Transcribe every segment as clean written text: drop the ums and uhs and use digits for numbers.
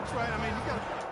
That's right. I mean, you got to...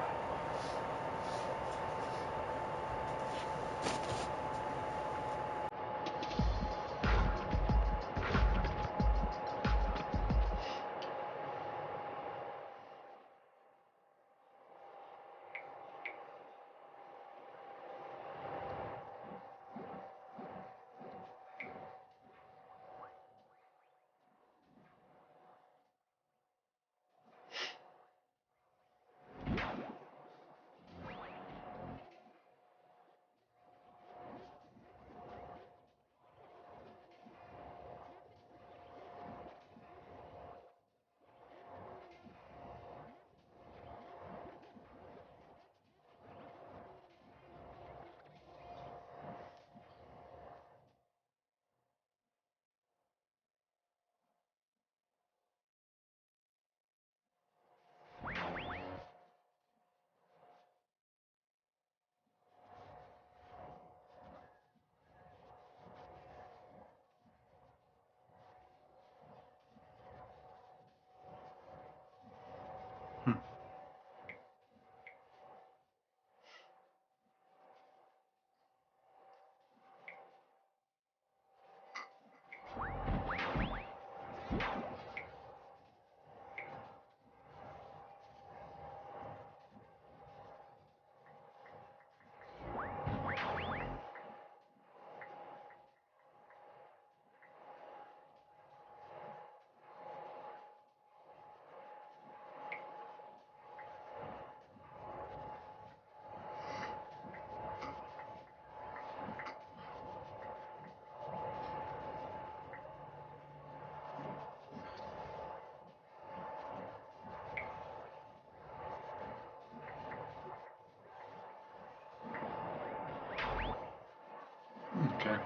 Okay.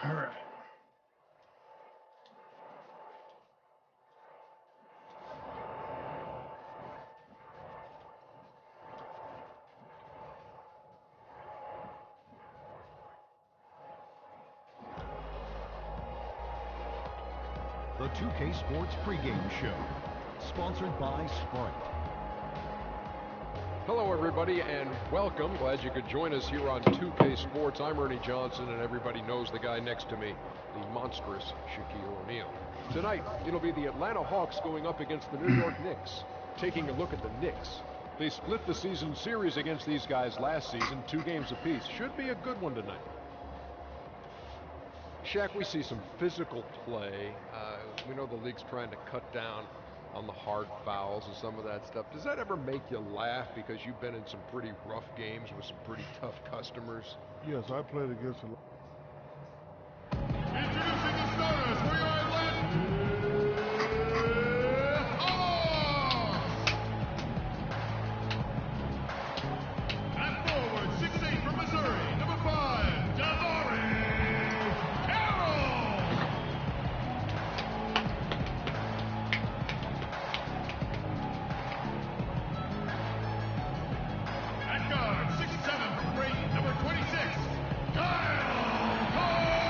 All right. The 2K Sports pregame show, sponsored by Sprite. Hello, everybody, and welcome. Glad you could join us here on 2K Sports. I'm Ernie Johnson, and everybody knows the guy next to me, the monstrous Shaquille O'Neal. Tonight, it'll be the Atlanta Hawks going up against the New York Knicks. Taking a look at the Knicks. They split the season series against these guys last season, 2 games apiece. Should be a good one tonight. Shaq, we see some physical play. We know the league's trying to cut down on the hard fouls and some of that stuff. Does that ever make you laugh because you've been in some pretty rough games with some pretty tough customers? Yes, I played against a lot. Introducing the starters for your Atlanta Hawks! At forward, 6'8" from Missouri, number 5, Jabari Carroll! At guard, 6'7" from Brayton, number 26, Kyle Korver!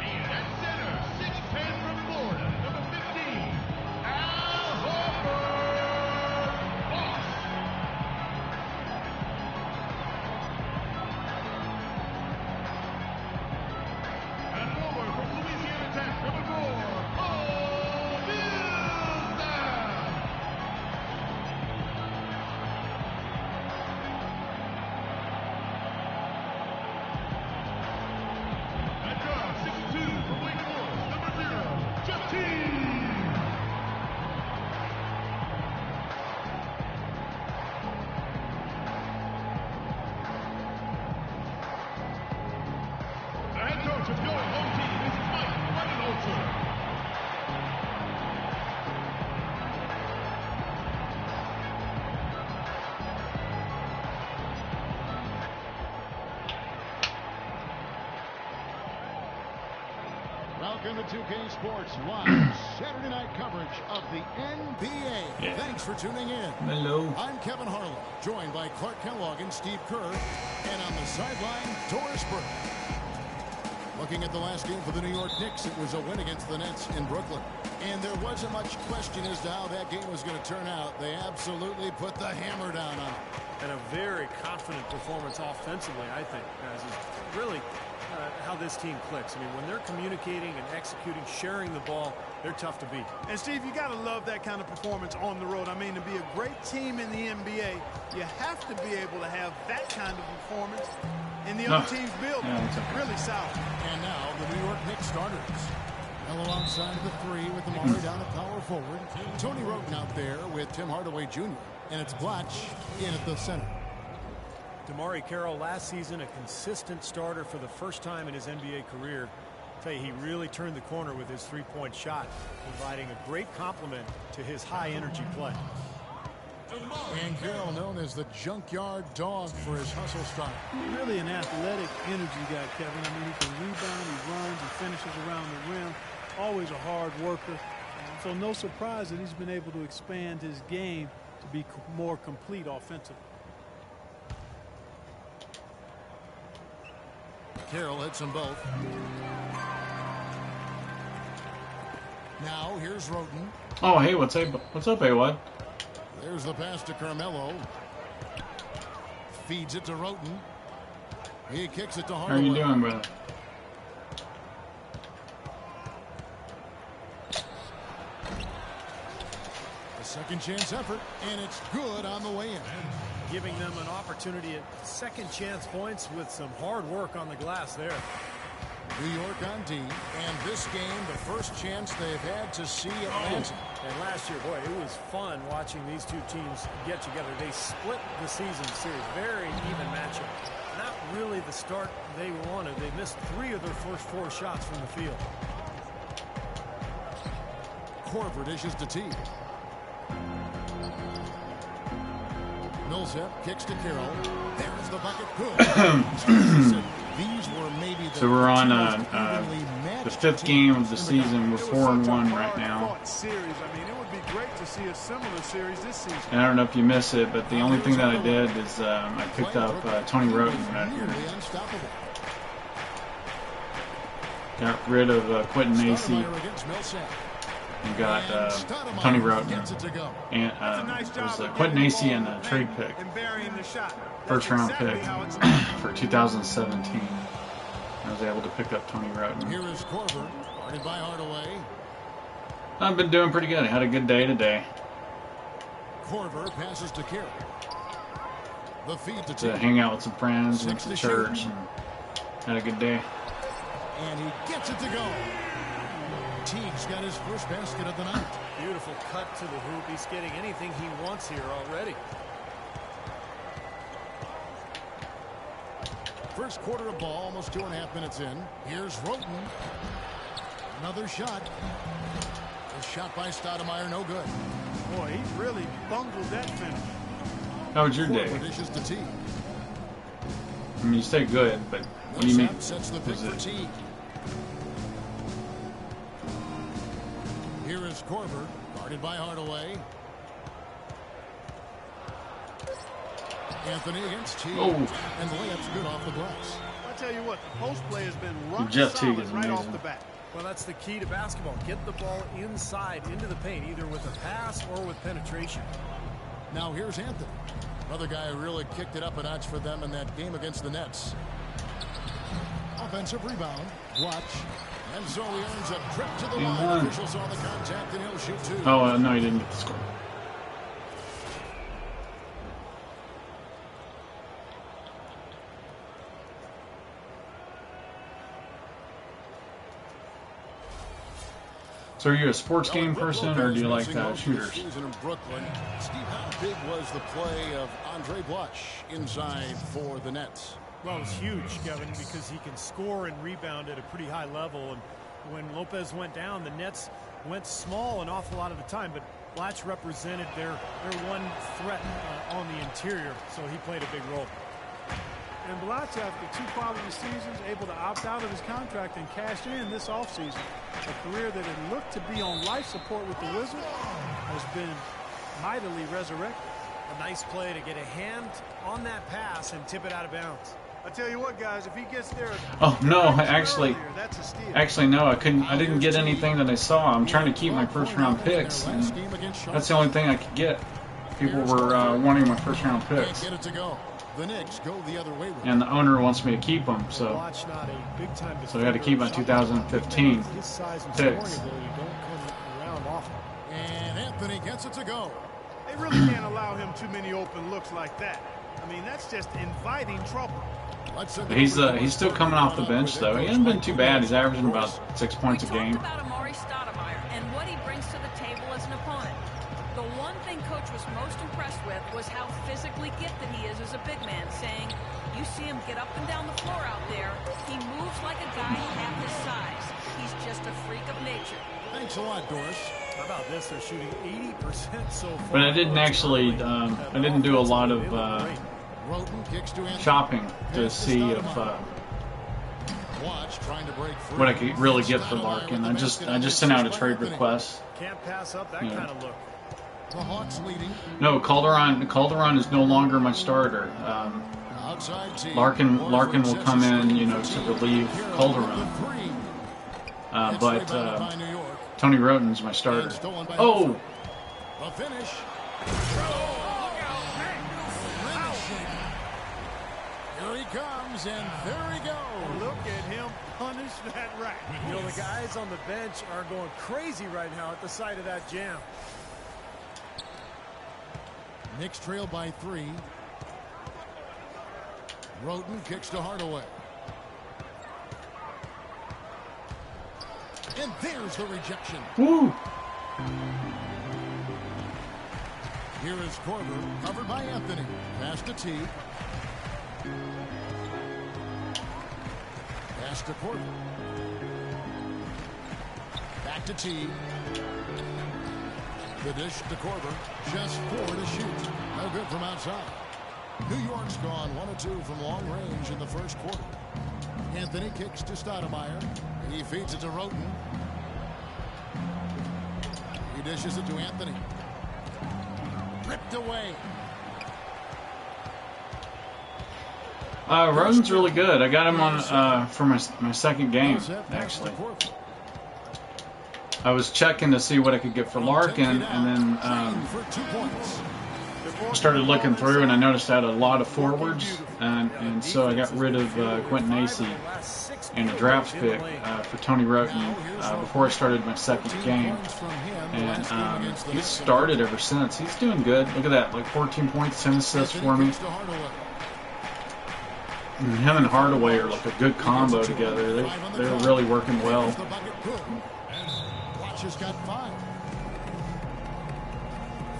And at center, 6'10" from Florida, number 15, Al Horford! Boss! And forward from Louisiana Tech, number 4, Paul Millsap! At guard, 6'2", from Wake Forest, number 0, Jeff Teague! The head coach of your home team is Mike Budenholzer. Welcome to 2K Sports Live Saturday night coverage of the NBA. Yeah. Thanks for tuning in. Hello. I'm Kevin Harlan, joined by Clark Kellogg and Steve Kerr. And on the sideline, Dorsberg. Looking at the last game for the New York Knicks, it was a win against the Nets in Brooklyn. And there wasn't much question as to how that game was going to turn out. They absolutely put the hammer down on it. And a very confident performance offensively, I think, guys, is really how this team clicks. I mean, when they're communicating and executing, sharing the ball, they're tough to beat. And, Steve, you got to love that kind of performance on the road. I mean, to be a great team in the NBA, you have to be able to have that kind of performance in the other team's building. Really solid. And now the New York Knicks starters. Melo outside of the three with Amari down at power forward. Tony Roten out there with Tim Hardaway Jr. And it's Blatch in at the center. DeMarre Carroll last season a consistent starter for the first time in his NBA career. I tell you, he really turned the corner with his three-point shot, providing a great complement to his high-energy play. And Carroll known as the junkyard dog for his hustle style. Really an athletic energy guy, Kevin. I mean, he can rebound, he runs, he finishes around the rim. Always a hard worker. So no surprise that he's been able to expand his game to be more complete offensively. Carroll hits them both. Now here's Roten. Oh, hey, what's up, A-Wad? There's the pass to Carmelo. Feeds it to Roten. He kicks it to Hardaway. How are you doing, brother? A second chance effort, and it's good on the way in. Giving them an opportunity at second chance points with some hard work on the glass there. New York on D, and this game, the first chance they've had to see Atlanta. And last year, boy, it was fun watching these two teams get together. They split the season series. Very even matchup. Not really the start they wanted. They missed 3 of their first 4 shots from the field. Korver dishes to T. Millsap kicks to Carroll. There's the bucket. Good. These were maybe the So we're on the 5th game of the season. We're 4-1 right now. Series. I mean, it would be great to see a similar series this season. And I don't know if you miss it, but the only thing that I did is I picked up Tony Roten right here. Got rid of Quentin AC. And got Tony Roten. And it was Quentin AC and a trade pick. First round pick for 2017. I was able to pick up Tony Roten. Here is Korver, guarded by Hardaway. I've been doing pretty good. I had a good day today. Korver passes to Carroll. The feed to hang out with some friends, went to church, and had a good day. And he gets it to go. Teague's got his first basket of the night. Beautiful cut to the hoop. He's getting anything he wants here already. First quarter of ball, almost 2.5 minutes in. Here's Roten. Another shot. A shot by Stoudemire, no good. Boy, he really bungled that finish. How was your day? Dishes to Teague. I mean, you say good, but what do you mean? Sets the pick for Teague. Here is Korver, guarded by Hardaway. Anthony against Teague. Oh. And the layup's good off the glass. I tell you what, the post play has been rock Jeff solid Teague is right amazing. off the bat. Well, that's the key to basketball. Get the ball inside into the paint, either with a pass or with penetration. Now here's Anthony. Another guy who really kicked it up a notch for them in that game against the Nets. Offensive rebound. Watch. And so he earns a trip to the line. Officials saw the contact and he'll shoot 2. Oh, no, he didn't get the score. So are you a sports game person, or do you like shooters? In Brooklyn. Steve, how big was the play of Andre Blatch inside for the Nets? Well, it was huge, Kevin, because he can score and rebound at a pretty high level. And when Lopez went down, the Nets went small an awful lot of the time, but Blatch represented their one threat on the interior, so he played a big role. And Blatch, after 2 quality seasons, able to opt out of his contract and cash in this offseason. A career that had looked to be on life support with the Wizards has been mightily resurrected. A nice play to get a hand on that pass and tip it out of bounds. I tell you what, guys, if he gets there. Oh no, actually no, I didn't get anything that I saw. I'm trying to keep my first round picks, and that's the only thing I could get. People were wanting my first round picks, and the owner wants me to keep them, so I got to keep my 2015 picks. And Anthony gets it to go. They really can't allow him too many open looks like that. I mean, that's just inviting trouble. He's still coming off the bench, though. He hasn't been too bad. He's averaging about 6 points a game. About Amari Stoudemire and what he brings to the table as an opponent. The one thing Coach was most impressed with was how physically gifted he is as a big man, saying, you see him get up and down the floor out there. He moves like a guy half his size. He's just a freak of nature. Thanks a lot, Doris. How about this? They're shooting 80% so far. But I didn't actually, I didn't do a lot of shopping to see if what I could really get for Larkin. I just sent out a trade request. Can't pass up that kind of look. The Hawks leading. No, Calderon is no longer my starter. Larkin will come in, to relieve Calderon. But Tony Roten's my starter. Oh! The finish. Here he comes, and there he goes. Look at him punish that rack. The guys on the bench are going crazy right now at the sight of that jam. Knicks trail by 3. Roten kicks to Hardaway. And there's the rejection. Woo! Here is Korver, covered by Anthony. Pass to T. Pass to Korver. Back to T. The dish to Korver. Just 4 to shoot. No good from outside. New York's gone 1 of 2 from long range in the first quarter. Anthony kicks to Stoudemire. He feeds it to Roten. He dishes it to Anthony. Ripped away. Roten's really good. I got him on for my second game, actually. I was checking to see what I could get for Larkin, and then started looking through, and I noticed I had a lot of forwards, and so I got rid of Quentin Acey and a draft pick for Tony Roten before I started my second game. And he's started ever since. He's doing good. Look at that, like 14 points, 10 assists for me. And him and Hardaway are like a good combo together. They're really working well. Watch has got 5.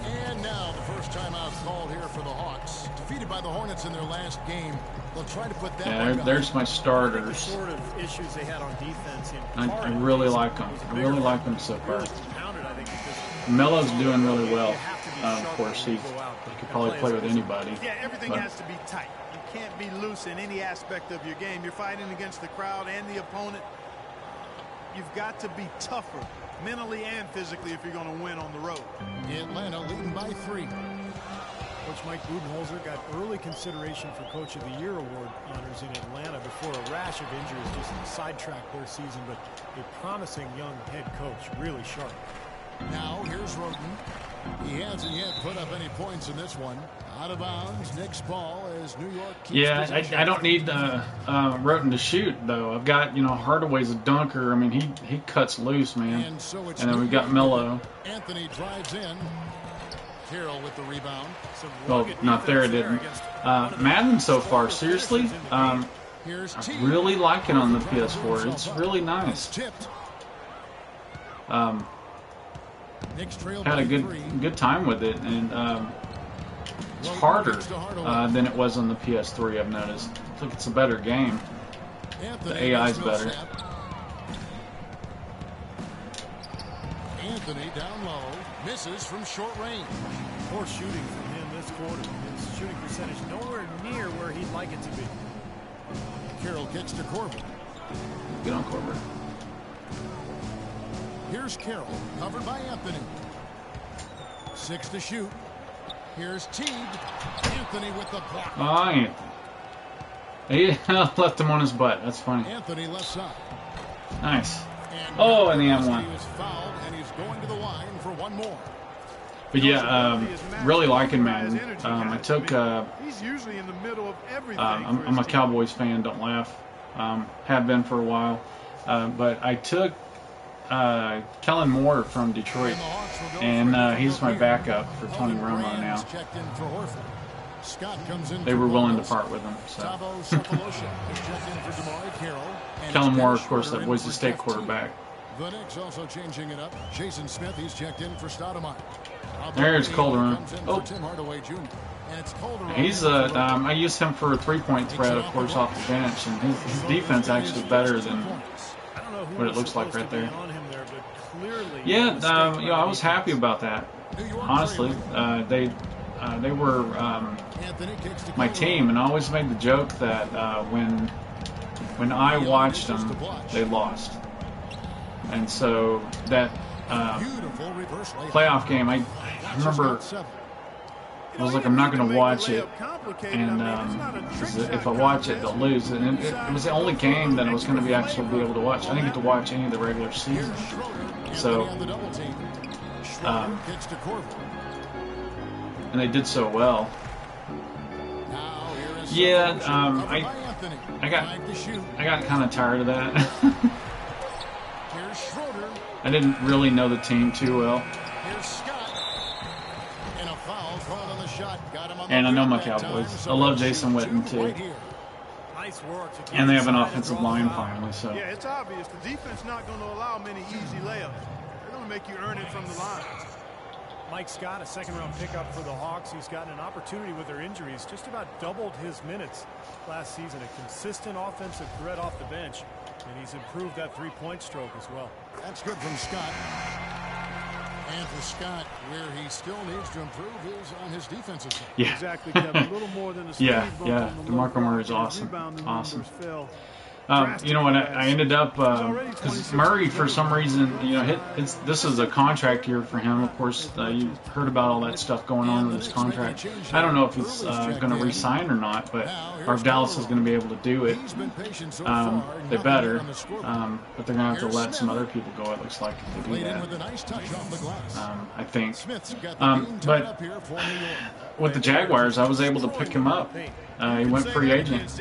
And now the first timeout called here for the Hawks. Defeated by the Hornets in their last game. They'll try to put that. Yeah, there's my starters. Sort of issues they had on defense. I really like them. I really like them so far. Melo's doing really well. Of course, he could probably play with anybody. Yeah, everything has to be tight. You can't be loose in any aspect of your game. You're fighting against the crowd and the opponent. You've got to be tougher, mentally and physically, if you're going to win on the road. Atlanta leading by 3. Coach Mike Budenholzer got early consideration for Coach of the Year award honors in Atlanta before a rash of injuries just sidetracked their season, but a promising young head coach, really sharp. Now here's Roten. He hasn't yet put up any points in this one. Out of bounds, Knicks ball as New York keeps Yeah, I don't need Roten to shoot, though. I've got, Hardaway's a dunker. I mean, he cuts loose, man. And then we've got Melo. Anthony drives in. Carroll with the rebound. Well, not there, it didn't. Madden so far, seriously, I really like it on the PS4. It's really nice. Had a good time with it, and it's harder than it was on the PS3, I've noticed. I think it's a better game. The AI's better. Anthony down low, misses from short range. Poor shooting from him this quarter. His shooting percentage nowhere near where he'd like it to be. Carroll kicks to Korver. Get on Korver. Here's Carroll, covered by Anthony. 6 to shoot. Here's Teague. Anthony with the block. Anthony. He left him on his butt. That's funny. Anthony left side. Nice. And Oh, and the M1. he was fouled, and he's going to the line for one more. But yeah, really liking Madden. I took. He's usually in the middle of everything. I'm a Cowboys fan. Don't laugh. Have been for a while. But I took Kellen Moore from Detroit, and he's my backup for Tony Romo now. They were willing to part with him. So. Kellen Moore, of course, that Boise State quarterback. The Knicks also changing it up. Jason Smith, he's checked in for Stoudemire. There's Calderon. Oh, Tim Hardaway Jr. And it's Calderon. he's I used him for a three-point threat, of course, off the bench, and his defense actually better than what it looks like right there. Yeah, you know, I was happy about that. Honestly, they were my team, and I always made the joke that when I watched them, they lost. And so that playoff game, I remember I was like, I'm not going to watch it, and if I watch it, they'll lose. And it was the only game that I was going to actually be able to watch. I didn't get to watch any of the regular season. So, and they did so well. Yeah, I got kind of tired of that. I didn't really know the team too well. And I know my Cowboys. I love Jason Witten too. And they have an offensive line finally, so. Yeah, it's obvious. The defense not going to allow many easy layups. They're going to make you earn it from the line. Mike Scott, a second-round pickup for the Hawks. He's gotten an opportunity with their injuries. Just about doubled his minutes last season. A consistent offensive threat off the bench. And he's improved that three-point stroke as well. That's good from Scott. And for Scott, where he still needs to improve is on his defensive side. Yeah. Exactly, Kevin. A little more than a yeah. DeMarco Murray's awesome. Awesome. You know what? I ended up because Murray, for some reason, you know, this is a contract year for him. Of course, you heard about all that stuff going on with his contract. I don't know if he's going to re-sign or not, but or if Dallas is going to be able to do it. They better, but they're going to have to let some other people go. It looks like if they do that. I think. But with the Jaguars, I was able to pick him up. He went free agent.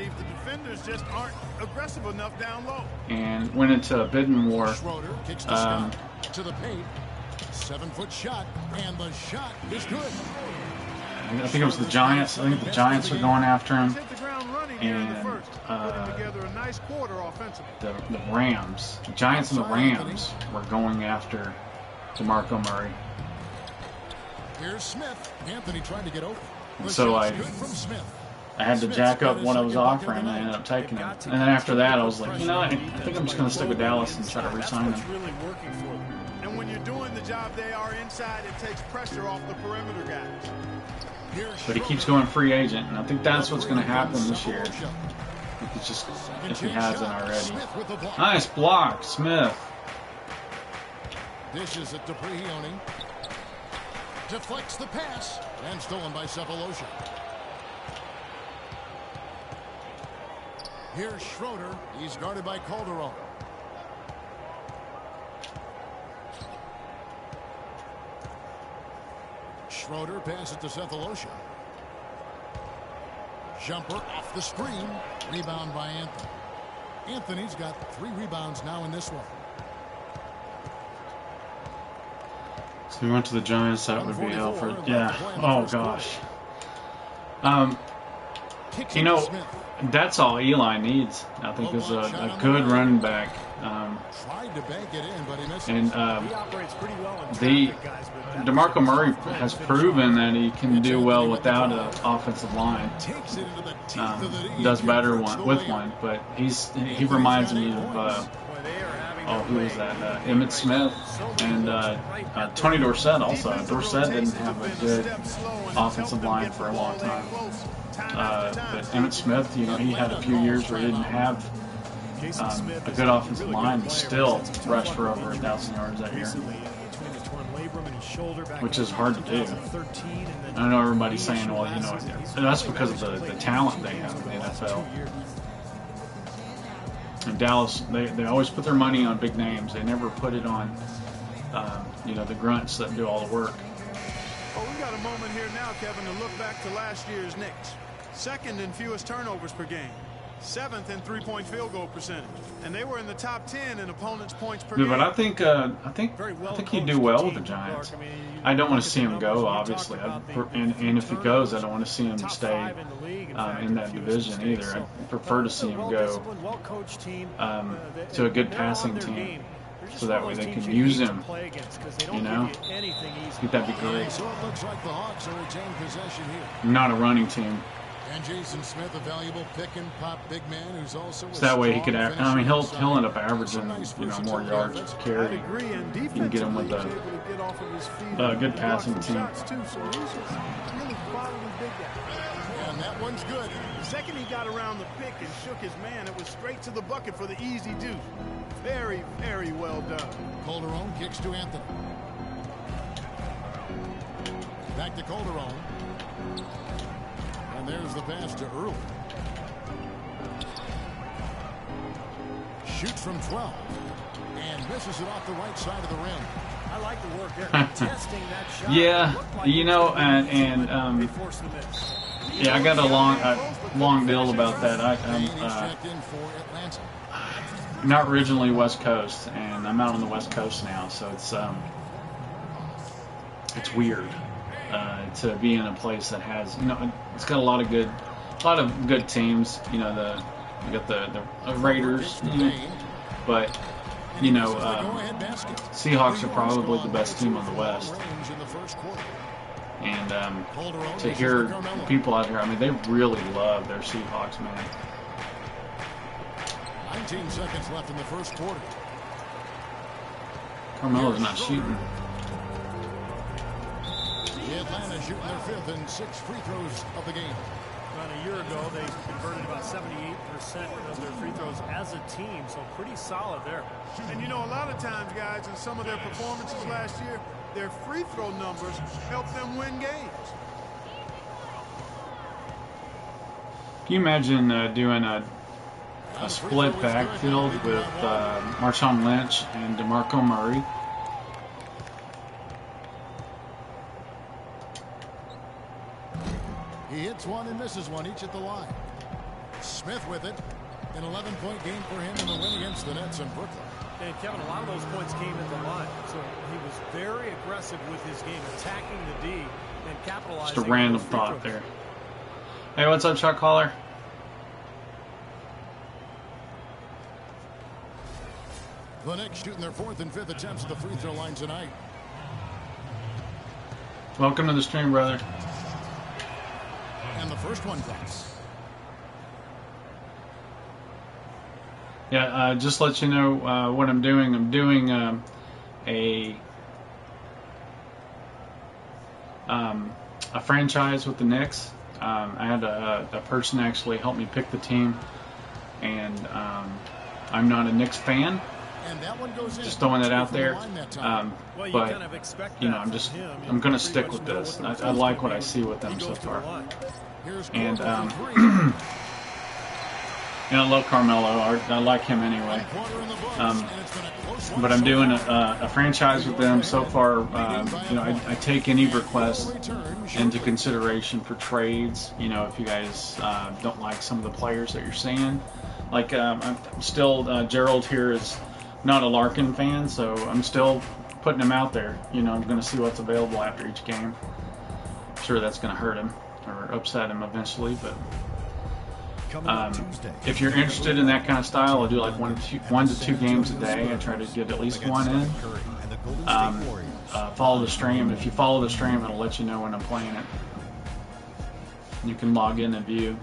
Just aren't aggressive enough down low. And went into a bidding war. To the paint. 7-foot shot, and the shot is good. I think it was the Giants. I think the Giants are going after him. And the Rams, the Giants and the Rams were going after DeMarco Murray. Here's Smith. Anthony trying to get open. So I had to jack up what I was offering, and I ended up taking him. And then after that, I was like, you know, I think I'm just going to stick with Dallas and try to re-sign him. Really working for them. And when you're doing the job they are inside, it takes pressure off the perimeter guys. But he keeps going free agent, and I think that's what's going to happen this year. It's just if he hasn't already. Nice block, Smith. Dishes it to Prigioni. Deflects the pass and stolen by Cephalosha. Here's Schroeder. He's guarded by Calderon. Schroeder passes to Cephalosha. Jumper off the screen. Rebound by Anthony. Anthony's got 3 rebounds now in this one. So we went to the Giants. That would be hell for yeah. Oh gosh. You know, that's all Eli needs. I think is a good running back. And the DeMarco Murray has proven that he can do well without an offensive line. Does better with one, but he reminds me of who was that? Emmitt Smith and Tony Dorsett also. Dorsett didn't have a good offensive line for a long time. But Emmitt Smith, you know, he had a few years where he didn't have a good offensive line and still rushed for over 1,000 yards that year, which is hard to do. I know everybody's saying, well, you know, that's because of the talent they have in the NFL. And Dallas, they always put their money on big names. They never put it on, you know, the grunts that do all the work. Well, we got a moment here now, Kevin, to look back to last year's Knicks. Second in fewest turnovers per game. 7th in three-point field goal percentage, and they were in the top 10 in opponents' points per game. But I think he'd do well with the Giants. I don't want to see him go, obviously, and if he goes, I don't want to see him stay in that division either. I prefer to see him go to a good passing team, so that way they can use him. You know, I think that'd be great. So it looks like the Hawks are retained possession here. Not a running team. And Jason Smith, a valuable pick and pop big man who's also. So that way he could. I mean, he'll end up averaging, you know, more yards per carry. You can get him with a good passing team. And that one's good. The second he got around the pick and shook his man, it was straight to the bucket for the easy deuce. Very, very well done. Calderon kicks to Anthony. Back to Calderon. And there's the pass to Earl. Shoots from 12. And misses it off the right side of the rim. I like the work there. Testing that shot. Yeah, you know, yeah, I got a long deal about that. I'm not originally West Coast, and I'm out on the West Coast now, so it's weird to be in a place that has, you know, it's got a lot of good teams. You know, you got the Raiders, you know, but you know, Seahawks are probably the best team on the West. And to hear people out here, I mean, they really love their Seahawks, man. 19 seconds left in the first quarter. Carmelo's not shooting. The Atlanta shooting their 5th and 6th free throws of the game. About a year ago, they converted about 78% of their free throws as a team, so pretty solid there. And you know, a lot of times, guys, in some of their performances last year, their free throw numbers helped them win games. Can you imagine doing a split backfield with Marshawn Lynch and DeMarco Murray? He hits one and misses one, each at the line. Smith with it. An 11-point game for him in the win against the Nets in Brooklyn. And Kevin, a lot of those points came at the line, so he was very aggressive with his game, attacking the D and capitalizing. Just a random thought there. Hey, what's up, shot caller? The Knicks shooting their 4th and 5th attempts at the free throw line tonight. Welcome to the stream, brother. And the first one drops. Yeah, just let you know what I'm doing. I'm doing a franchise with the Knicks. I had a person actually help me pick the team, and I'm not a Knicks fan. And that one goes in. Just throwing it out there. Well, but kind of expect you know, that I'm going to stick with this. I like what I see with them so far. And and I love Carmelo. I like him anyway. But I'm doing a franchise with them so far. You know, I take any requests into consideration for trades. You know, if you guys don't like some of the players that you're seeing, like I'm still Gerald here is not a Larkin fan, so I'm still putting him out there. You know, I'm going to see what's available after each game. I'm sure that's going to hurt him or upset him eventually, but if you're interested in that kind of style, I'll do like one to two games a day. I try to get at least one in. Follow the stream. If you follow the stream, it'll let you know when I'm playing it. You can log in and view.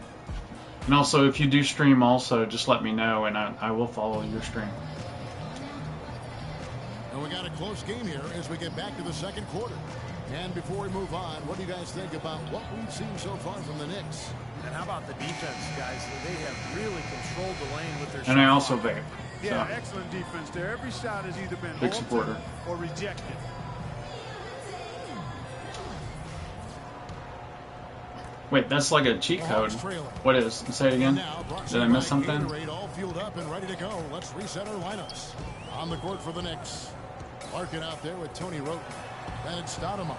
And also, if you do stream also, just let me know, and I will follow your stream. And we got a close game here as we get back to the second quarter. And before we move on, what do you guys think about what we've seen so far from the Knicks? And how about the defense, guys? They have really controlled the lane with their shot. And I also vape. Yeah, excellent defense there. Every shot has either been big supporter or rejected. Wait, that's like a cheat code. What is? Say it again. Did I miss something? fueled up and ready to go. Let's reset our lineups. On the court for the Knicks. Larkin out there with Tony Roten. Then it's Stoudemire.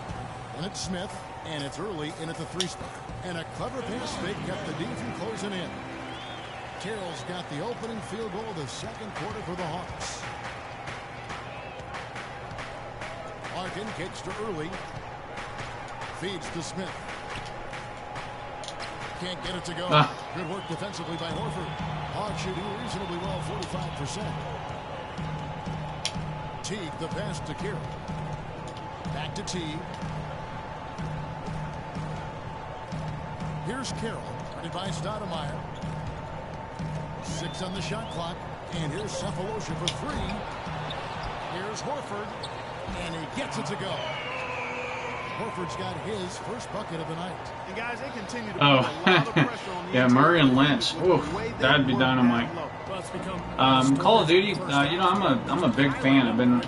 Then it's Smith. And it's early in at the 3 spot. And a clever pass fake kept the D from closing in. Carroll's got the opening field goal of the second quarter for the Hawks. Larkin kicks to early. Feeds to Smith. Can't get it to go. Good work defensively by Horford. Hawks shooting reasonably well, 45%. Teague, the pass to Carroll. Back to Teague. Here's Carroll, guarded by Stoudemire. 6 on the shot clock. And here's Cephalosha for 3. Here's Horford. And he gets it to go. Horford's got his first bucket of the night. And guys, they continue to put a lot of pressure on the yeah, Murray and Lynch. Oof, that'd be dynamite. Call of Duty, you know, I'm a big fan. I've been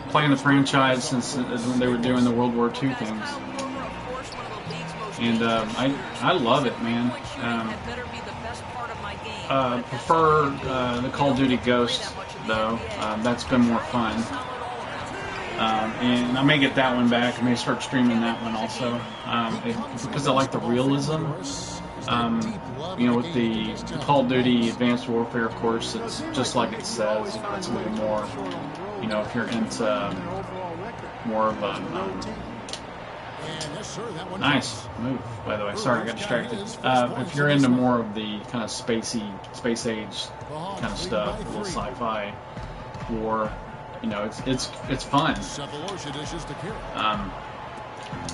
playing the franchise since when they were doing the World War II things. And I love it, man. Prefer the Call of Duty Ghost, though. That's been more fun. And I may get that one back. I may start streaming that one also. Because I like the realism. You know, with the Call of Duty Advanced Warfare, of course, it's just like it says. You know, it's a little more, you know, if you're into more of a... nice move, by the way. Sorry, I got distracted. If you're into more of the kind of space age kind of stuff, a little sci-fi war, you know, it's fun.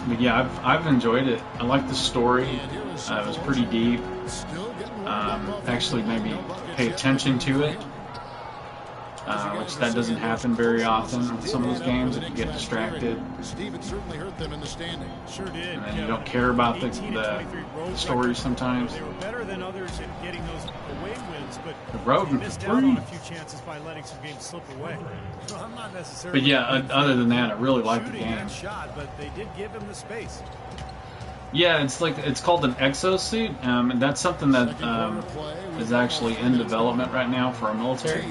But yeah, I've enjoyed it. I like the story. It was pretty deep. Actually, maybe pay attention to it. Which that doesn't happen very often in some of those games if you get distracted. And then you don't care about the story sometimes. They were better than others in getting those away wins, but Roden missed out on a few chances by letting some games slip away. So I'm not necessarily. But yeah, other than that, I really like the game. Shot, but they did give him the space. Yeah, it's called an exosuit, and that's something that is actually in development right now for our military.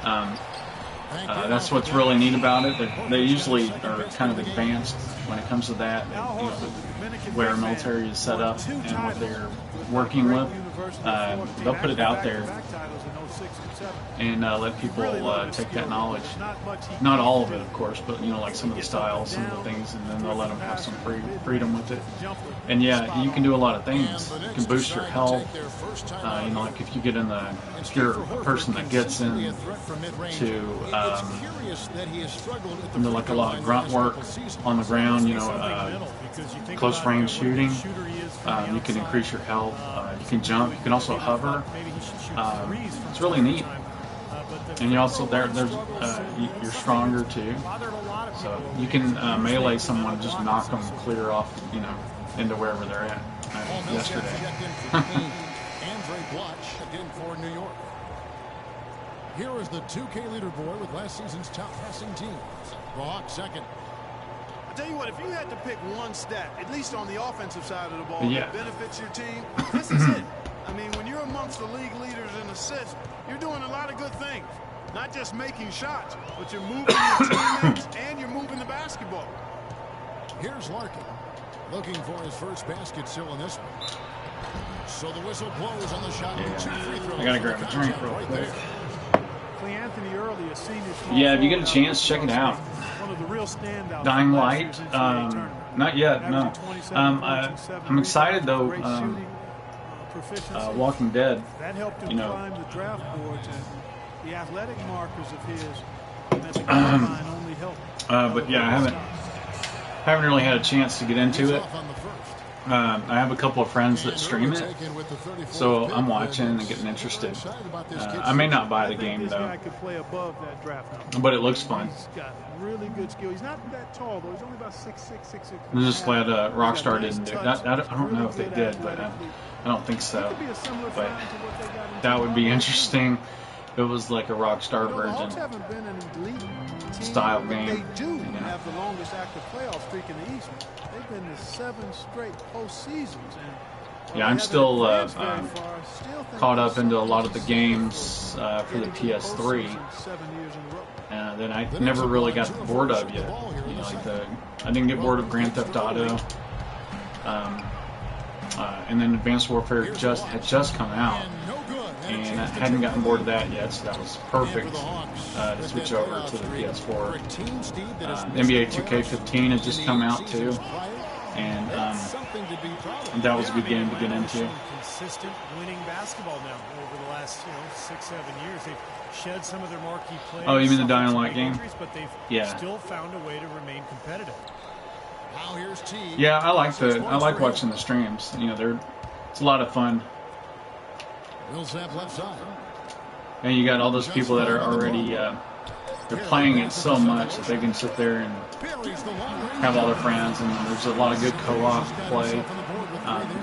That's what's really neat about it. They usually are kind of advanced when it comes to that. You know, where military is set up and what they're working with. They'll put it out there and let people take that knowledge. Not all of it, of course, but you know, like some of the styles, some of the things, and then they'll let them have some freedom with it. And yeah, you can do a lot of things. You can boost your health. You know, like if you get in the, if you're a person that gets into like a lot of grunt work on the ground, you know, close range shooting, you can increase your health. You can jump. You can also hover. It's really neat. And you also you're stronger too. So you can melee someone and just knock them clear off, you know, into wherever they're at. Yesterday. Andre Blotch again for New York. Here is the 2K leaderboard with last season's top passing team. The Hawks second. I tell you what, if you had to pick one stat, at least on the offensive side of the ball, that benefits your team, this is it. I mean, when you're amongst the league leaders in assists, you're doing a lot of good things. Not just making shots, but you're moving your teammates and you're moving the basketball. Here's Larkin, looking for his first basket still in this one. So the whistle blows on the shot. I gotta grab a drink real quick. Anthony early, a senior. Yeah, if you get a chance, check it out. One of the real standouts. Dying Light, not yet, no. I'm excited though. Walking Dead. That helped him climb the draft boards, and the athletic markers of his at the combine only helped. But yeah, I haven't really had a chance to get into it. I have a couple of friends that stream it, so I'm watching and getting interested. I may not buy the game though, but it looks fun. He's got really good skill. He's not that tall though. He's only about 6'6". I'm just glad Rockstar didn't do that. I don't know if they did, but I don't think so. But that would be interesting. It was like a Rockstar version style game. They do have the longest active playoff streak in the East. They've been to 7 straight postseasons, and Yeah, I'm still caught up into a lot of the games for the PS3, that I never really got bored of yet. You know, like I didn't get bored of Grand Theft Auto, and then Advanced Warfare had just come out, and I hadn't gotten bored of that yet, so that was perfect to switch over to the PS4. NBA 2k15 had just come out too, and that was a good game to get into. Consistent winning basketball now over the last 6-7 years. They've shed some of their marquee players. Oh, you mean the Dying Light game? But they've still found a way to remain competitive. Yeah, I like watching the streams. You know, it's a lot of fun. And you got all those people that are already they're playing it so much that they can sit there and have all their friends, and there's a lot of good co-op play.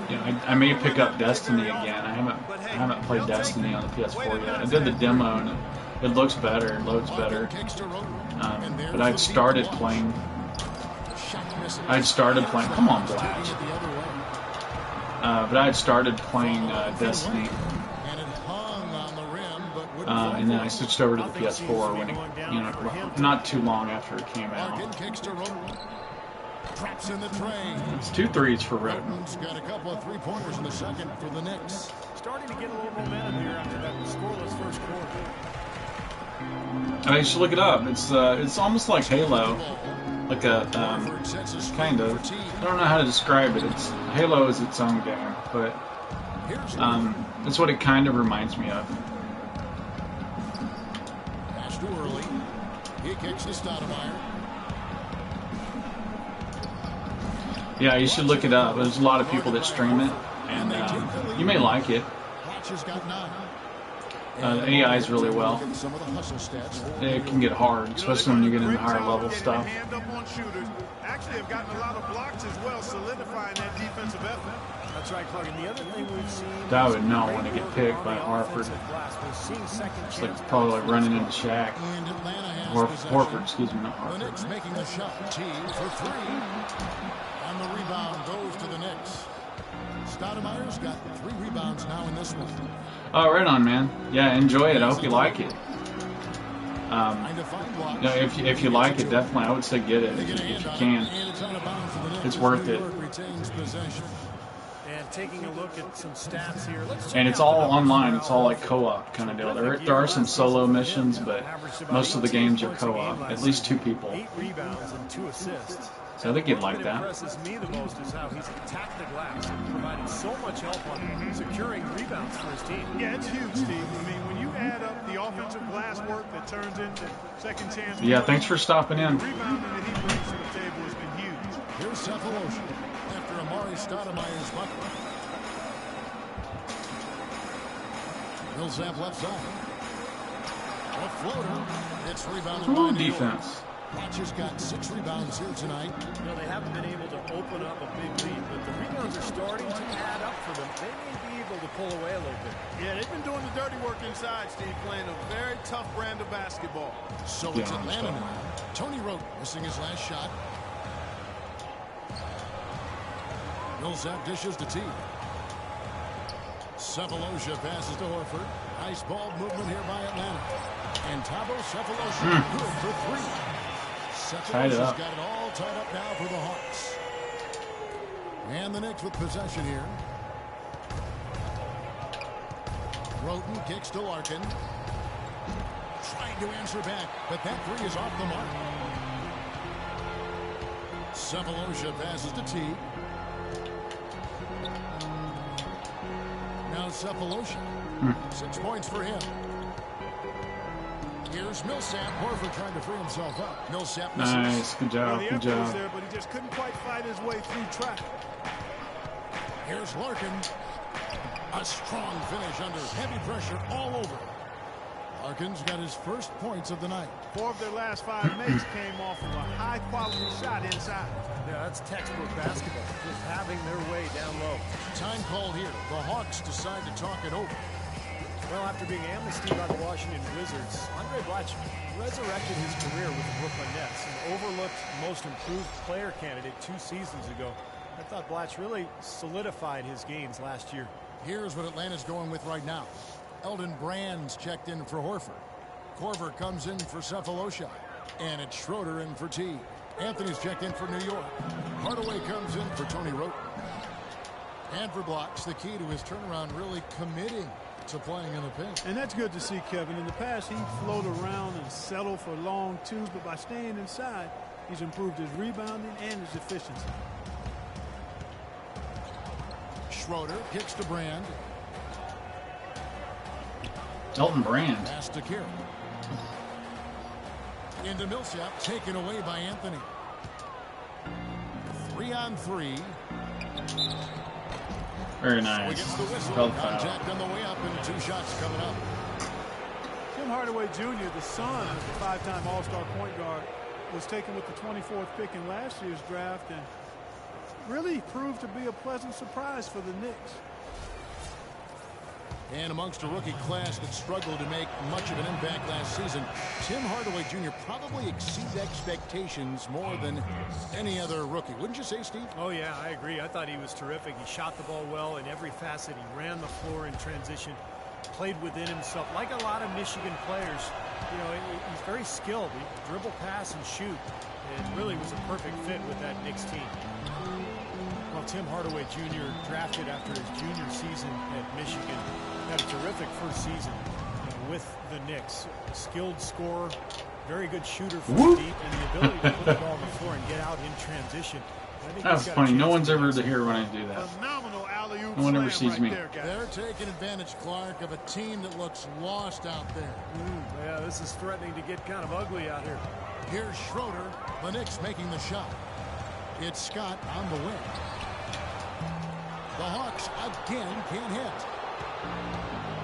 You know, I may pick up Destiny again. I haven't played Destiny on the PS4 yet. I did the demo and it looks better, it loads better. But I'd started playing. Come on, Blatch. But I had started playing Destiny. And then I switched over to the PS4 when not too long after it came out. It's 2 threes for Roden. Got a couple of 3-pointers in the second for the Knicks. Starting to get a little momentum here after that scoreless first quarter. You should look it up. It's almost like Halo, like a kind of. I don't know how to describe it. Halo is its own game, but that's what it kind of reminds me of. Too early. He kicks to Stoudemire. Yeah, you should look it up. There's a lot of people that stream it, and you may like it. The AI is really well. It can get hard, especially when you get into higher level stuff. Actually have gotten a lot of blocks as well, solidifying that defensive effort. That's right, Clark. And the other thing we've seen, I would know when to get picked by Harford. It's like probably like running into Shaq. Horford, excuse me, not Harford. The Knicks making the shot. T for 3. And the rebound goes to the Knicks. Stoudemire's got 3 rebounds now in this one. Oh, right on, man. Yeah, enjoy it. I hope you like it. If you like it, definitely, I would say get it if you can. It's worth it. And taking a look at some stats here. And it's all online. It's all like co-op kind of deal. There are some solo missions, but most of the games are co-op. At least 2 people. 8 rebounds and 2 assists. So I think you'd like that. What impresses me the most is how he's attacked the glass, providing so much help on securing rebounds for his team. Yeah, it's huge, Steve. I mean, when you add up the offensive glass work that turns into second chance. Yeah, thanks for stopping in. The rebounding that he brings to the table has been huge. Here's Cephalosha after Amari Stoudemire's bucket. Millsap left side. A floater. It's rebounded by New defense. York. Watch has got 6 rebounds here tonight. They haven't been able to open up a big lead, but the rebounds are starting to add up for them. They may be able to pull away a little bit. Yeah, they've been doing the dirty work inside, Steve, playing a very tough brand of basketball. So it's Atlanta now. Tony Rote missing his last shot. Millsap dishes to T. Cephalosha passes to Horford. Nice ball movement here by Atlanta. And Thabo Cephalosha good for 3. Cephalosha's got it all tied up now for the Hawks. And the Knicks with possession here. Roten kicks to Larkin. Trying to answer back, but that 3 is off the mark. Cephalosha passes to T. Now Cephalosha. 6 points for him. Here's Millsap. Horford trying to free himself up. Millsap misses. Nice. Good job. Good job. Was there, but he just couldn't quite fight his way through traffic. Here's Larkin. A strong finish under heavy pressure all over. Larkin's got his first points of the night. 4 of their last 5 makes came off of a high-quality shot inside. Yeah, that's textbook basketball. Just having their way down low. Time call here. The Hawks decide to talk it over. Well, after being amnestied by the Washington Wizards, Andre Blatch resurrected his career with the Brooklyn Nets and overlooked most improved player candidate 2 seasons ago. I thought Blatch really solidified his gains last year. Here's what Atlanta's going with right now. Elton Brand's checked in for Horford. Korver comes in for Cephalosha. And it's Schroeder in for T. Anthony's checked in for New York. Hardaway comes in for Tony Roten. And for blocks, the key to his turnaround, really committing to playing in the paint. And that's good to see, Kevin. In the past, he'd float around and settle for long twos, but by staying inside, he's improved his rebounding and his efficiency. Schroeder kicks to Brand. Elton Brand. Pass to Kieran. Into Millsap, taken away by Anthony. 3-on-3. Very nice. Against the whistle. Contact on the way up, and 2 shots coming up. Tim Hardaway Jr., the son of the 5-time All-Star point guard, was taken with the 24th pick in last year's draft and really proved to be a pleasant surprise for the Knicks. And amongst a rookie class that struggled to make much of an impact last season, Tim Hardaway Jr. probably exceeds expectations more than any other rookie. Wouldn't you say, Steve? Oh, yeah, I agree. I thought he was terrific. He shot the ball well in every facet. He ran the floor in transition, played within himself. Like a lot of Michigan players, you know, he's very skilled. He dribble, pass, and shoot. It really was a perfect fit with that Knicks team. Well, Tim Hardaway Jr. drafted after his junior season at Michigan. Had a terrific first season with the Knicks. Skilled scorer, very good shooter from deep, and the ability to put the ball on the floor and get out in transition. That's funny. No one's ever here when I do that. Phenomenal alley-oop no one ever sees right me. There, they're taking advantage, Clark, of a team that looks lost out there. Yeah, this is threatening to get kind of ugly out here. Here's Schroeder. The Knicks making the shot. It's Scott on the wing. The Hawks again can't hit.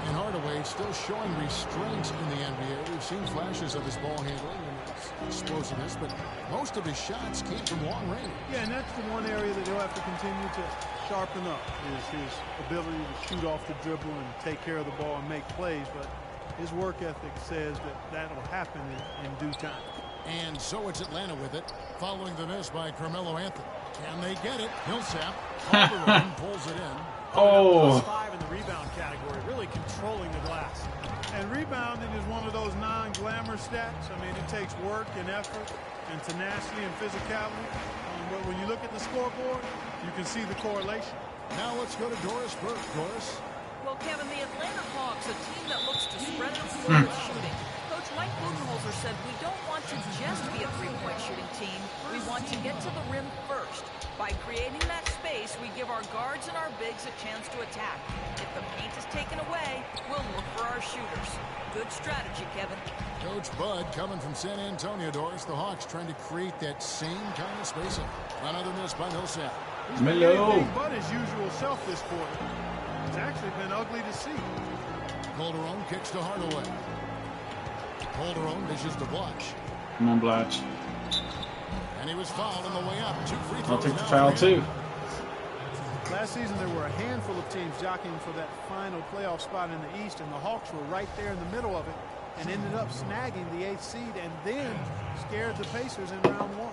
And Hardaway still showing restraint in the NBA. We've seen flashes of his ball handling and his explosiveness, but most of his shots came from long range. Yeah, and that's the one area that he'll have to continue to sharpen up, is his ability to shoot off the dribble and take care of the ball and make plays. But his work ethic says that that'll happen in due time. And so it's Atlanta with it, following the miss by Carmelo Anthony. Can they get it? Millsap pulls it in. Oh. +5 in the rebound category, really controlling the glass. And rebounding is one of those non-glamour stats. I mean, it takes work and effort and tenacity and physicality. But when you look at the scoreboard, you can see the correlation. Now let's go to Doris Burke. Doris. Well, Kevin, the Atlanta Hawks, a team that looks to spread the floor with shooting. Coach Mike Budenholzer said, we don't want to just be a three-point shooting team. We want to get to the rim first. By creating that space, we give our guards and our bigs a chance to attack. If the paint is taken away, we'll look for our shooters. Good strategy, Kevin. Coach Bud coming from San Antonio, Doris. The Hawks trying to create that same kind of spacing. Another miss by Millsap. Melo. Bud his usual self this quarter. It's actually been ugly to see. Calderon kicks to Hardaway. Calderon dishes to Blatch. Come on, Blatch. And he was fouled on the way up. 2 free throws. I'll take the foul, too. Last season, there were a handful of teams jockeying for that final playoff spot in the East, and the Hawks were right there in the middle of it and ended up snagging the 8th seed and then scared the Pacers in round 1.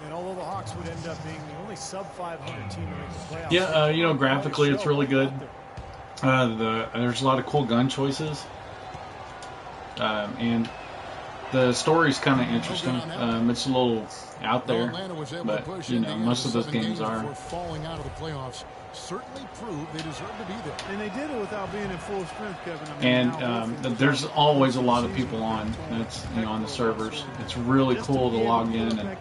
And although the Hawks would end up being the only sub-500 team to make the playoffs. Yeah, you know, graphically it's really good. There's a lot of cool gun choices. And the story's kind of interesting. It's a little out there, but you know, most of those games are. Falling out of the playoffs certainly proved they deserve to be there. And they did it without being in full strength, Kevin. I mean, and there's always a lot of people on. That's on the servers. It's really cool to log in and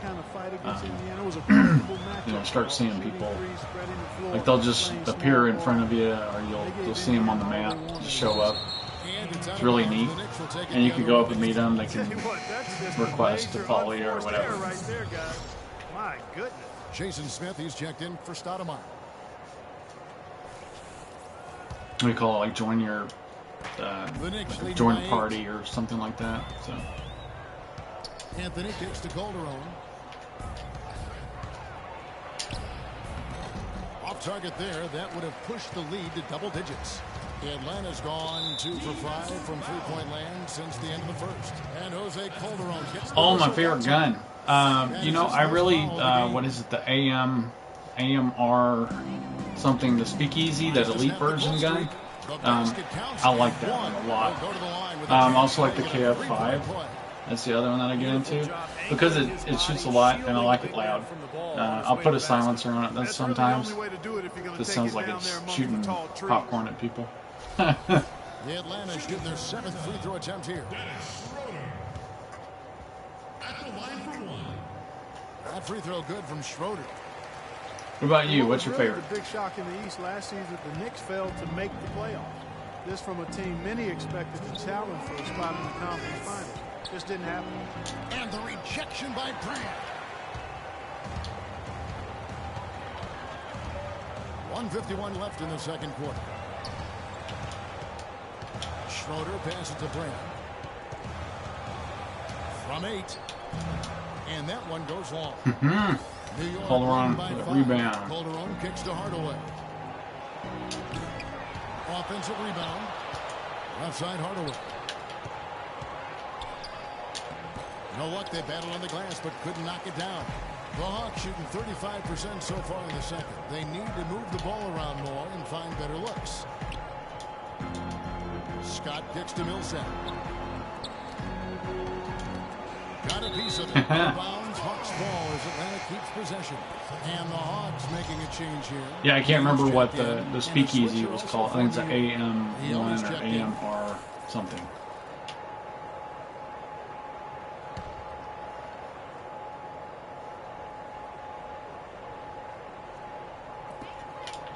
you know, start seeing people. Like they'll just appear in front of you, or you'll see them on the map just show up. It's really neat, and you can go up and meet them. They can request to follow you or whatever. Right there, guys. My goodness. Jason Smith, he's checked in for Stoudemire. We call it like join your join a party or something like that. So Anthony kicks to Calderon. Off target there, that would have pushed the lead to double digits. Atlanta's gone 2 for 5 from three-point land since the end of the first. And Jose Calderon gets the my favorite gun. You know, I really, what is it, the AMR something, the Speakeasy, that Elite version gun. I like that one a lot. I also like the KF5. That's the other one that I get into because it shoots a lot and I like it loud. I'll put a silencer on it sometimes. This sounds like it's shooting popcorn at people. The Atlanta shoot their 7th free throw attempt here. At the line for one. That free throw good from Schroeder. What about you? What's your favorite? The big shock in the East last season, the Knicks failed to make the playoffs. This from a team many expected to challenge for a spot in the conference finals. Just didn't happen. And the rejection by Brand. 1:51 left in the second quarter. Schroeder passes to Brand. From 8. And that one goes long. New York Calderon rebound. Calderon kicks to Hardaway. Offensive rebound. Left side Hardaway. No luck, they battled on the glass but couldn't knock it down. The Hawks shooting 35% so far in the second. They need to move the ball around more and find better looks. Scott kicks to Millsap. Got a piece of it. Bounds Hawks ball as Atlanta keeps possession. And the Hawks making a change here. Yeah, I can't remember what the Speakeasy was called. I think it's an AM1 or AMR something.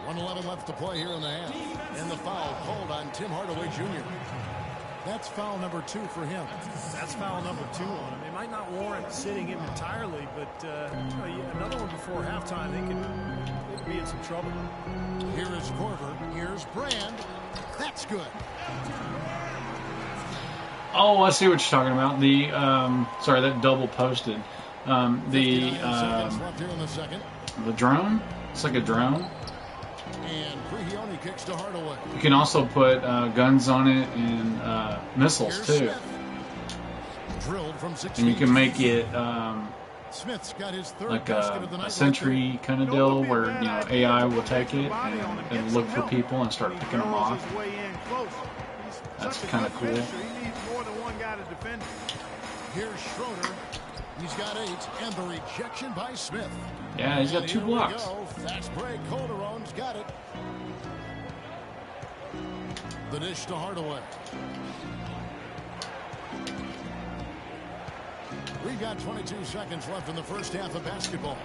.11 left to play here in the half. And the foul called on Tim Hardaway Jr. That's foul number 2 for him. That's foul number 2 on him. It might not warrant sitting him entirely, but another one before halftime, they'd be in some trouble. Here is Korver. Here's Brand. That's good. Oh, I see what you're talking about. The sorry, that double posted. The drone. It's like a drone. And Prigioni kicks to Hardaway. You can also put guns on it and missiles too. Drilled from 16. And you can make it Smith's got his third like basket of the a night sentry kind of deal where AI will take it and look for people and start picking them off. That's kind of cool. He needs more than one guy to defend him. Here's Schroeder. He's got 8, and the rejection by Smith. Yeah, he's got 2 blocks. Fast break. Calderon's got it. The dish to Hardaway. We've got 22 seconds left in the first half of basketball.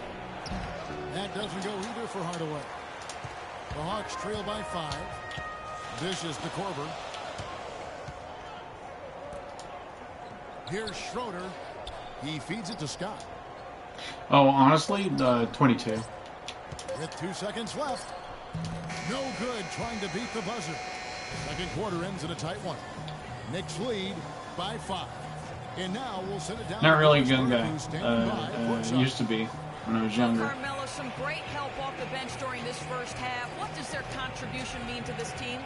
That doesn't go either for Hardaway. The Hawks trail by 5. Dish is to Korver. Here's Schroeder. He feeds it to Scott. Oh, honestly, 22. With 2 seconds left. No good trying to beat the buzzer. Second quarter ends in a tight one. Knicks lead by 5. And now we'll send it down. Not really a gun guy. Used to be when I was younger. Carmelo, some great help off the bench during this first half. What does their contribution mean to this team?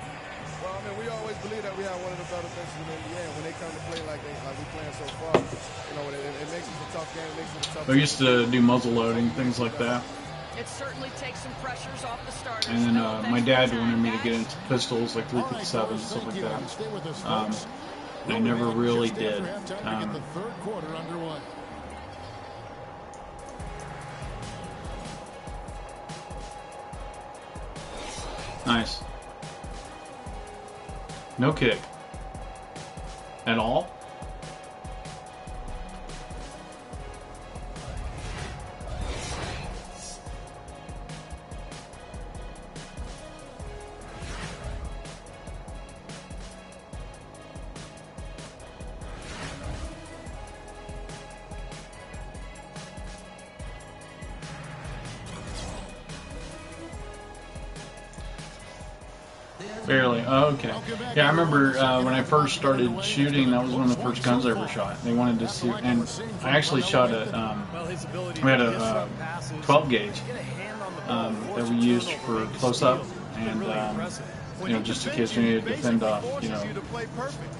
Well, I mean, we always believe that we have one of the better benches in the NBA. When they come to play like we playing so far, you know, it makes it a tough game. It makes it a tough. I used to do muzzle loading, things like that. It certainly takes some pressures off the starters. And then my dad wanted me to get into pistols, like 357, stuff like that. I never really did. The third quarter underway. Nice. No kick. At all? Barely. Oh, okay. Yeah, I remember when I first started shooting, that was one of the first guns I ever shot. They wanted to see, and I actually shot we had a 12 gauge that we used for close up, and just in case we needed to defend off,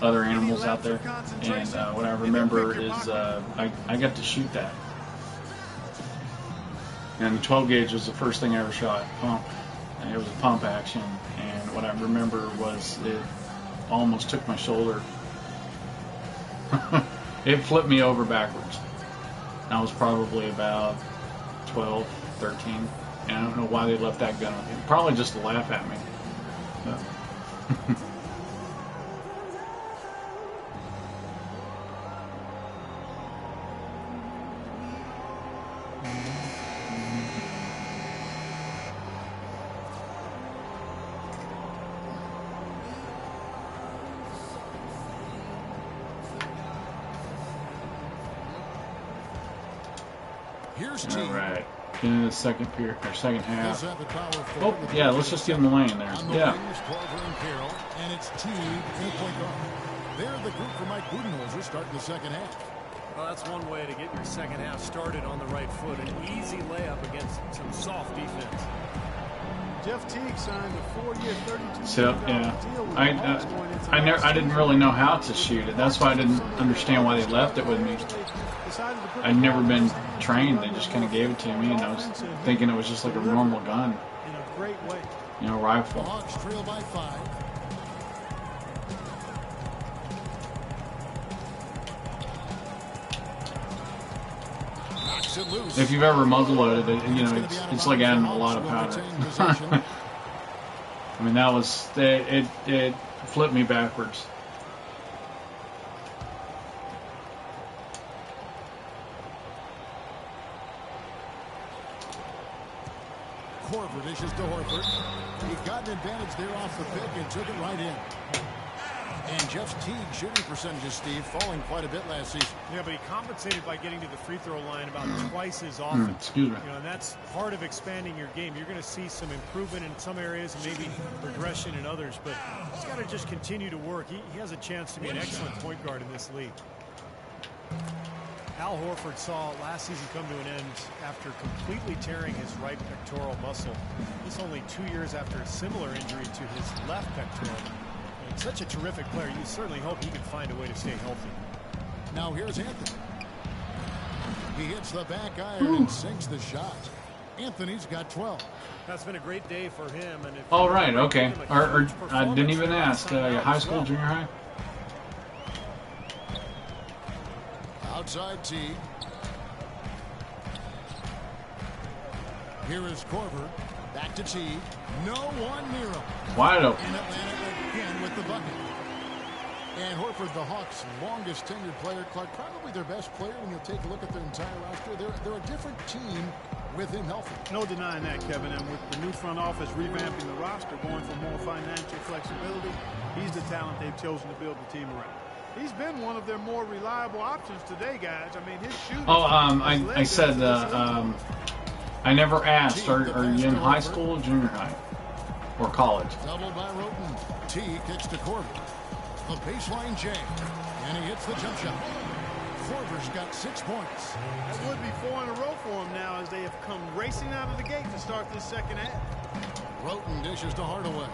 other animals out there. And what I remember is I got to shoot that. And the 12 gauge was the first thing I ever shot, pump. And it was a pump action. And what I remember was it almost took my shoulder. It flipped me over backwards. I was probably about 12, 13. And I don't know why they left that gun on me. Probably just to laugh at me. But Here's T. all right. In the second period or second half. Oh, yeah, let's just give them the lane there. Yeah. And it's T in the point guard. They're the group for Mike Budenholzer starting the second half. Well, that's one way to get your second half started on the right foot. An easy layup against some soft defense. Jeff Teague signed a 4-year, $32 So million deal with the Hawks going into last I didn't really know how to shoot it. That's why I didn't understand why they left it with me. I'd never been trained. They just kind of gave it to me, and I was thinking it was just like a normal gun, in a great way. you know, rifle. The Hawks trail by 5. Knocks it loose. If you've ever muzzle loaded it, you know, it's like adding a lot of powder. I mean, that was it flipped me backwards. Korver dishes to Horford. He got an advantage there off the pick and took it right in. And Jeff Teague shooting percentages, Steve, falling quite a bit last season. Yeah, but he compensated by getting to the free throw line about twice as often. Excuse me. You know, and that's part of expanding your game. You're going to see some improvement in some areas and maybe regression in others, but he's got to just continue to work. He has a chance to be an excellent point guard in this league. Al Horford saw last season come to an end after completely tearing his right pectoral muscle. This only 2 years after a similar injury to his left pectoral. And such a terrific player, you certainly hope he can find a way to stay healthy. Now here's Anthony. He hits the back iron and sinks the shot. Anthony's got 12. That's been a great day for him. And if All right, okay. I didn't even ask. High school, junior high? Outside T. Here is Korver. Back to T. No one near him. Wide open. And Atlanta again with the bucket. And Horford, the Hawks' longest tenured player, Clark, probably their best player when you take a look at their entire roster. They're a different team with him healthy. No denying that, Kevin. And with the new front office revamping the roster, going for more financial flexibility, he's the talent they've chosen to build the team around. He's been one of their more reliable options today, guys. I mean, his shooting. Oh, I said I never asked. Are you in high school, junior high, or college? Doubled by Roten. T kicks to Korver. The baseline jam, and he hits the jump shot. Korver's got 6 points. That would be 4 in a row for him now as they have come racing out of the gate to start this second half. Roten dishes to Hardaway.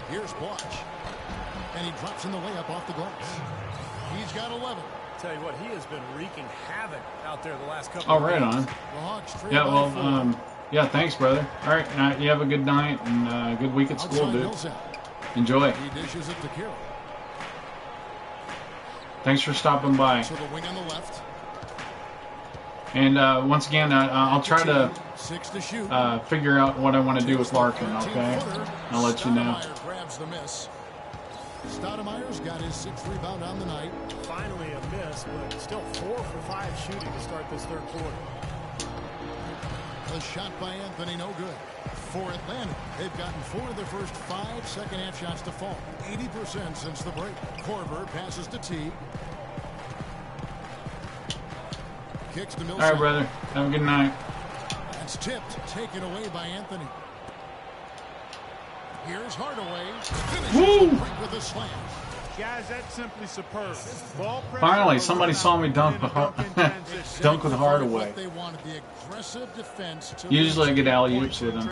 Here's Blotch. And he drops in the layup off the glass. He's got 11. Tell you what, he has been wreaking havoc out there the last couple Oh, of right games. on. The Hawks trail Yeah, by well, 4. yeah, thanks, brother. All right, you have a good night and good week at school, Outside dude. Millsap. Enjoy. He dishes it to Carroll. Thanks for stopping by. So the wing on the left. And once again, I'll try to 6 to shoot. figure out what I want to do with Larkin, okay? I'll let you know. Stoudemire grabs the miss. Stoudemire's got his 6th rebound on the night. Finally a miss, but still 4 for 5 shooting to start this third quarter. The shot by Anthony, no good. For Atlanta, they've gotten 4 of their first 5 second-half shots to fall. 80% since the break. Korver passes to T. Kicks to Millsap. All right, brother. Have a good night. That's tipped. Taken away by Anthony. Here's Hardaway. Finishes the break with a slam. Guys, that's simply superb. Finally, somebody saw me dunk with Hardaway. Usually I get alley-oops with him.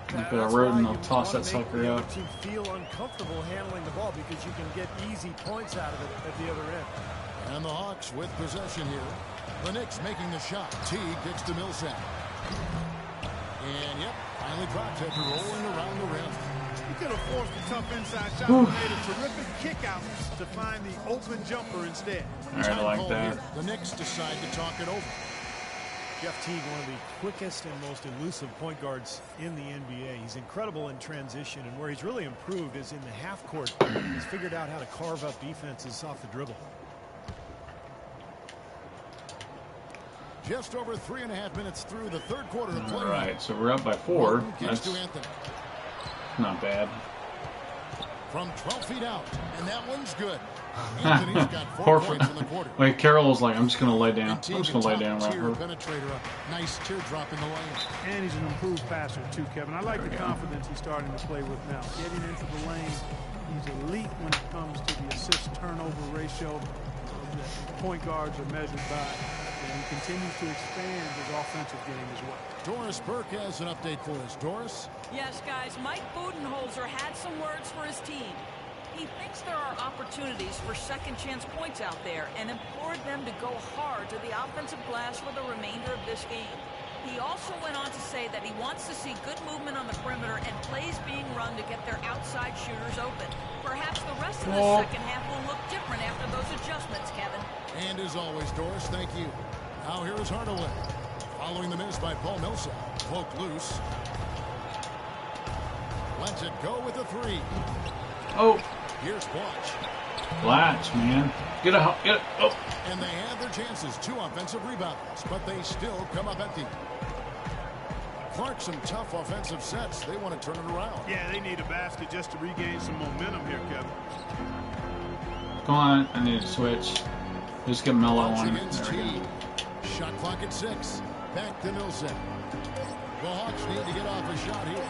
If I Roden, I'll toss that sucker out. Team feel uncomfortable handling the ball because you can get easy points out of it at the other end. And the Hawks with possession here. The Knicks making the shot. Teague gets to Millsap. And yep, finally dropped after rolling around the rim. He could have forced a tough inside shot and made a terrific kick out to find the open jumper instead. All right, I like that. The Knicks decide to talk it over. Jeff Teague, one of the quickest and most elusive point guards in the NBA. He's incredible in transition, and where he's really improved is in the half court. He's figured out how to carve up defenses off the dribble. Just over 3.5 minutes through the third quarter of play. All right, so we're up by 4. That's not bad. From 12 feet out, and that one's good. Anthony's got 4 points in the quarter. Wait, Carroll was like, I'm just going to lay down. I'm just going to lay down right here. Penetrator, a nice teardrop in the lane. And he's an improved passer, too, Kevin. I like the confidence he's starting to play with now. Getting into the lane, he's elite when it comes to the assist-turnover ratio that point guards are measured by. And he continues to expand his offensive game as well. Doris Burke has an update for us. Doris? Yes, guys, Mike Budenholzer had some words for his team. He thinks there are opportunities for second-chance points out there and implored them to go hard to the offensive glass for the remainder of this game. He also went on to say that he wants to see good movement on the perimeter and plays being run to get their outside shooters open. Perhaps the rest of the second half will look different after those adjustments, Kevin. And as always, Doris, thank you. Now here is Hardaway. Following the miss by Paul Millsap. Poke loose. Lets it go with a 3. Oh. Here's Blatch. Blatch, man. Get it. Oh. And they had their chances. 2 offensive rebounds, but they still come up empty. Clark, some tough offensive sets. They want to turn it around. Yeah, they need a basket just to regain some momentum here, Kevin. Come on. I need to switch. Just get Melo on him. There we go. Shot clock at 6. Back to Millsap. The Hawks need to get off a shot here.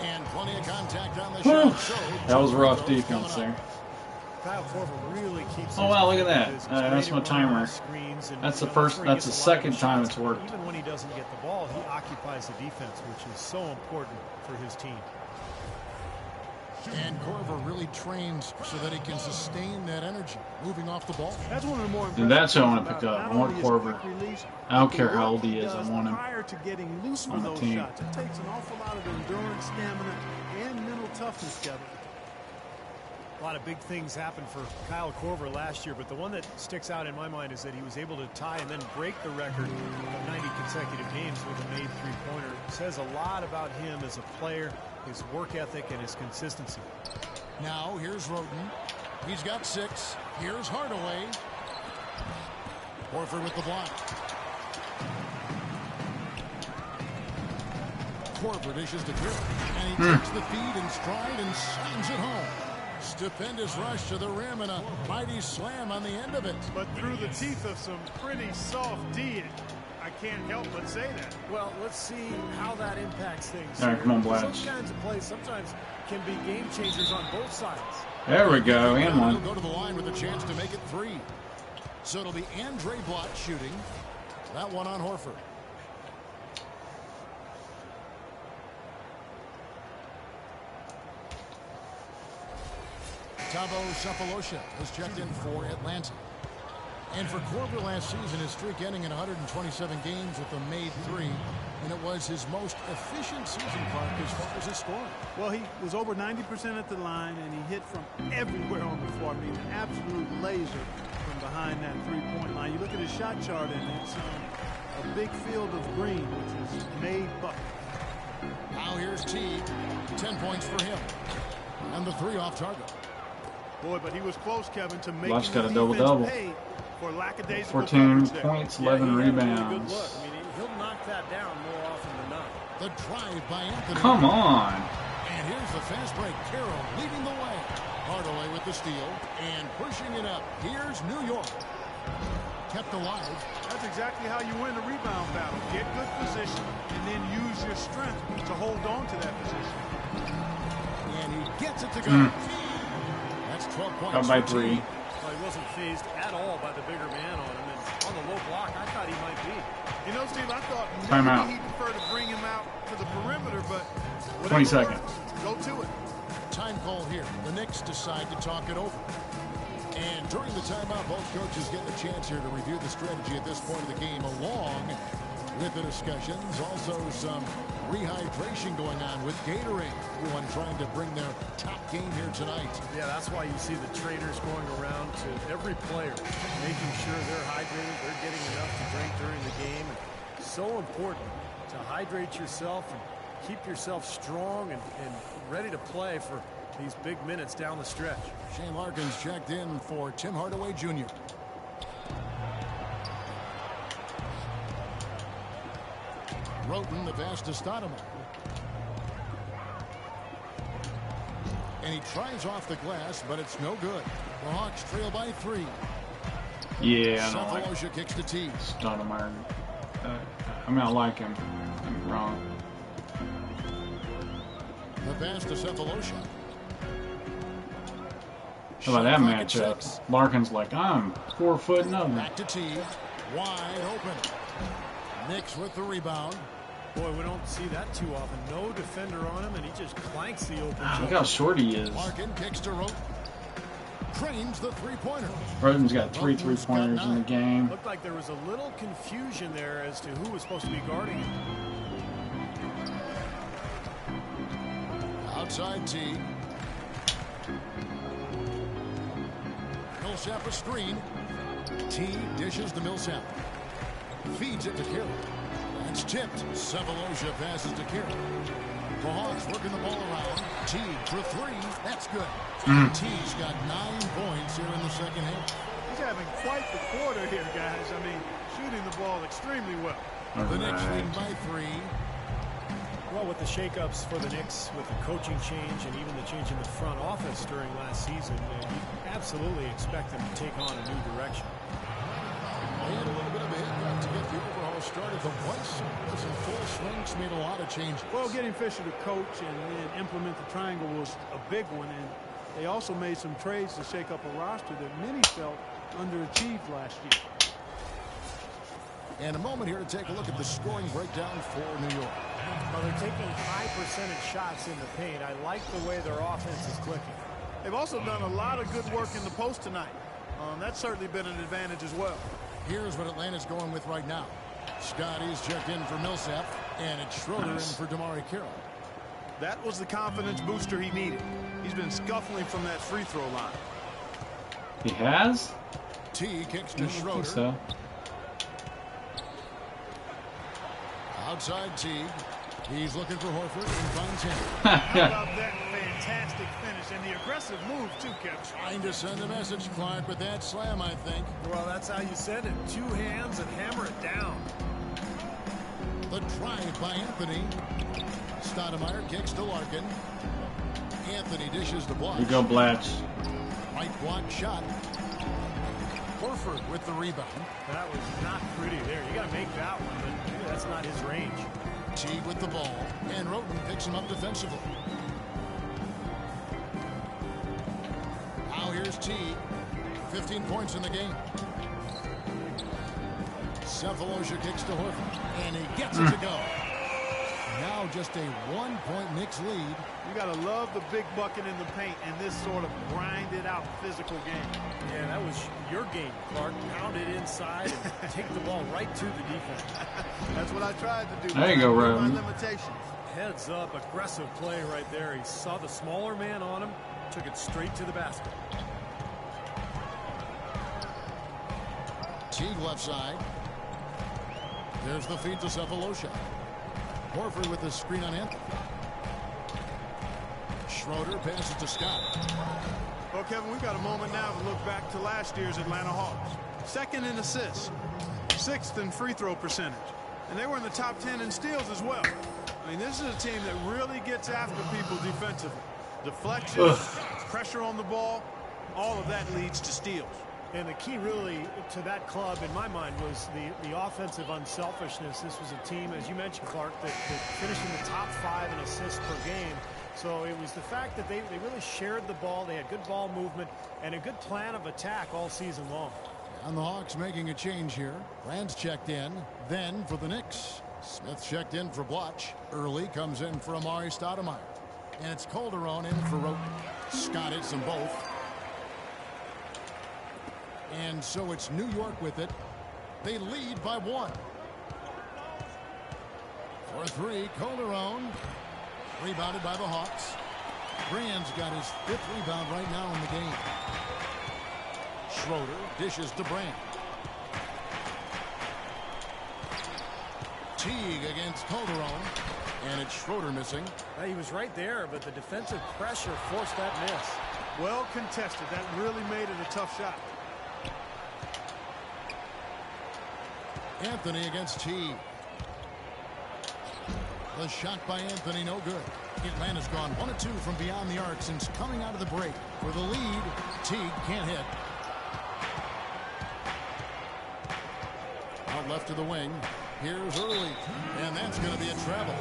And plenty of contact on the shot. So that was rough defense there. Kyle Korver really keeps. Oh wow, look at that. That's my timer. That's the first. That's the second time it's worked. Even when he doesn't get the ball, he occupies the defense, which is so important for his team. And Korver really trains so that he can sustain that energy, moving off the ball. That's one of the more and that's who I want to pick up. I want Korver. I don't care how old he is. I want him prior to getting loose with those shots. It takes an awful lot of endurance, stamina, and mental toughness, Kevin. A lot of big things happened for Kyle Korver last year, but the one that sticks out in my mind is that he was able to tie and then break the record of 90 consecutive games with a made three-pointer. It says a lot about him as a player, his work ethic, and his consistency. Now, here's Roden. He's got 6. Here's Hardaway. Horford with the block. Korver dishes to Griffin, and he takes the feed in stride and slams it home. Stupendous rush to the rim and a mighty slam on the end of it. But through the teeth of some pretty soft D. I can't help but say that. Well, let's see how that impacts things. All right, come on, Blatch. Those kinds of plays sometimes can be game changers on both sides. There we go, and one. He'll go to the line with a chance to make it 3. So it'll be Andre Blatch shooting. That one on Horford. Tabo Sapolosha was checked in for Atlanta. And for Korver last season, his streak ending in 127 games with a made 3. And it was his most efficient season, Clark, as far as his scoring. Well, he was over 90% at the line, and he hit from everywhere on the floor. I mean, an absolute laser from behind that three-point line. You look at his shot chart, and it's a big field of green, which is made bucket. Now here's T. 10 points for him. And the 3 off target. Boy, but he was close, Kevin, to making Blatch got a the double-double. pay for lackadaisical 14 coverage points, there. 11 Really rebounds. good look. I mean, he'll knock that down more often than not. The drive by Anthony. Come on. And here's the fast break. Carroll leading the way. Hardaway with the steal and pushing it up. Here's New York. Kept alive. That's exactly how you win a rebound battle. Get good position and then use your strength to hold on to that position. And he gets it to go. 12 points. Up by 3. Well, he wasn't phased at all by the bigger man on him. And on the low block, I thought he might be. You know, Steve, I thought Timeout. maybe he'd prefer to bring him out to the perimeter, but 20 seconds. Go to it. Time call here. The Knicks decide to talk it over. And during the timeout, both coaches get the chance here to review the strategy at this point of the game, along with the discussions. Also some rehydration going on with Gatorade. Everyone trying to bring their top game here tonight. Yeah, that's why you see the trainers going around to every player, making sure they're hydrated, they're getting enough to drink during the game. And so important to hydrate yourself and keep yourself strong and ready to play for these big minutes down the stretch. Shane Larkins checked in for Tim Hardaway Jr. Roten the pass to Stoudemire. And he tries off the glass, but it's no good. The Hawks trail by 3. Yeah, I don't like Cephalosha kicks to Teague. Stoudemire. I mean, I like him. I'm wrong. The pass to Cephalosha. How about that matchup? Larkin's like, I'm 4 foot nothing. Back to Teague. Wide open. Knicks with the rebound. Boy, we don't see that too often. No defender on him, and he just clanks the open Look how short he is. Larkin kicks to Roten. Trains the three-pointer. Roten's got 3 3-pointers in the game. Looked like there was a little confusion there as to who was supposed to be guarding him. Outside Teague. Millsap a screen. Teague dishes to Millsap. Feeds it to Carroll. That's tipped. Cephalosha passes to Carroll. The Hawks working the ball around. Teague for 3. That's good. Teague's got 9 points here in the second half. He's having quite the quarter here, guys. I mean, shooting the ball extremely well. The Knicks lead by 3. Well, with the shakeups for the Knicks, with the coaching change and even the change in the front office during last season, you absolutely expect them to take on a new direction. They had a little bit of a hiccup to get the overhaul started, but once it was in full swing, it's made a lot of changes. Well, getting Fisher to coach and then implement the triangle was a big one, and they also made some trades to shake up a roster that many felt underachieved last year. And a moment here to take a look at the scoring breakdown for New York. Well, they're taking high percentage shots in the paint. I like the way their offense is clicking. They've also done a lot of good work in the post tonight. That's certainly been an advantage as well. Here's what Atlanta's going with right now. Scotty's checked in for Millsap, and it's Schroeder in for DeMar Carroll. That was the confidence booster he needed. He's been scuffling from that free throw line. He has? T kicks I to don't think Schroeder. so. Outside Teague. He's looking for Horford and finds him. How about that fantastic finish and the aggressive move, too, Kevin? Trying to send a message, Clark, with that slam, I think. Well, that's how you send it. 2 hands and hammer it down. The drive by Anthony. Stoudemire kicks to Larkin. Anthony dishes the block. You go, Blatch. Right block shot. Horford with the rebound. That was not pretty there. You got to make that one, but maybe that's not his range. Teague with the ball, and Roten picks him up defensively. Now here's Teague. 15 points in the game. Cephalosha kicks to Horford, and he gets it to go. Now just a 1-point Knicks lead. You got to love the big bucket in the paint and this sort of grinded out physical game. Yeah, that was your game, Clark. Pound it inside and take the ball right to the defense. That's what I tried to do. There you go, my Roten. limitations. Heads up, aggressive play right there. He saw the smaller man on him, took it straight to the basket. Teague left side. There's the feed to Cephalosha. Horford with the screen on Anthony. Schroeder passes to Scott. Well, Kevin, we've got a moment now to look back to last year's Atlanta Hawks. 2nd in assists, 6th in free throw percentage. And they were in the top 10 in steals as well. I mean, this is a team that really gets after people defensively. Deflection, pressure on the ball, all of that leads to steals. And the key really to that club, in my mind, was the offensive unselfishness. This was a team, as you mentioned, Clark, that finished in the top 5 in assists per game. So it was the fact that they really shared the ball. They had good ball movement and a good plan of attack all season long. And the Hawks making a change here. Rand's checked in. Then for the Knicks, Smith checked in for Blotch. Early comes in for Amari Stoudemire. And it's Calderon in for Roten. Scott hits them both. And so it's New York with it. They lead by 1. For 3, Calderon. Rebounded by the Hawks. Brand's got his 5th rebound right now in the game. Schroeder dishes to Brand. Teague against Calderon. And it's Schroeder missing. He was right there, but the defensive pressure forced that miss. Well contested. That really made it a tough shot. Anthony against Teague. The shot by Anthony, no good. Atlanta's gone 1 of 2 from beyond the arc since coming out of the break. For the lead, Teague can't hit. Out left to the wing. Here's Early, and that's going to be a travel.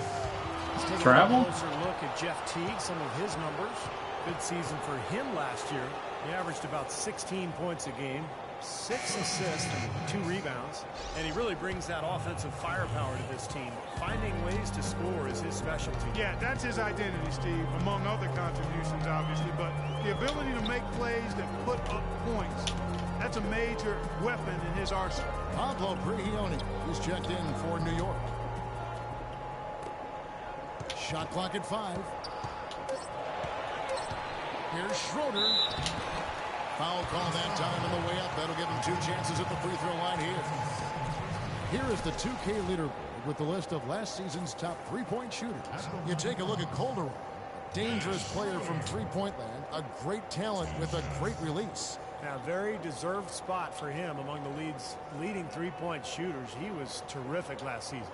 Let's take Travel? a closer look at Jeff Teague, some of his numbers. Good season for him last year. He averaged about 16 points a game, 6 assists, and 2 rebounds. And he really brings that offensive firepower to this team. Finding ways to score is his specialty. Yeah, that's his identity, Steve, among other contributions, obviously. But the ability to make plays that put up points, that's a major weapon in his arsenal. Pablo Prigioni, who's checked in for New York. Shot clock at 5. Here's Schroeder. Foul call that time on the way up. That'll give him 2 chances at the free throw line here. Here is the 2K leaderboard with the list of last season's top 3-point shooters. You take a look at Calderon. Dangerous player from three-point land. A great talent with a great release. Now, very deserved spot for him among the leading three-point shooters. He was terrific last season.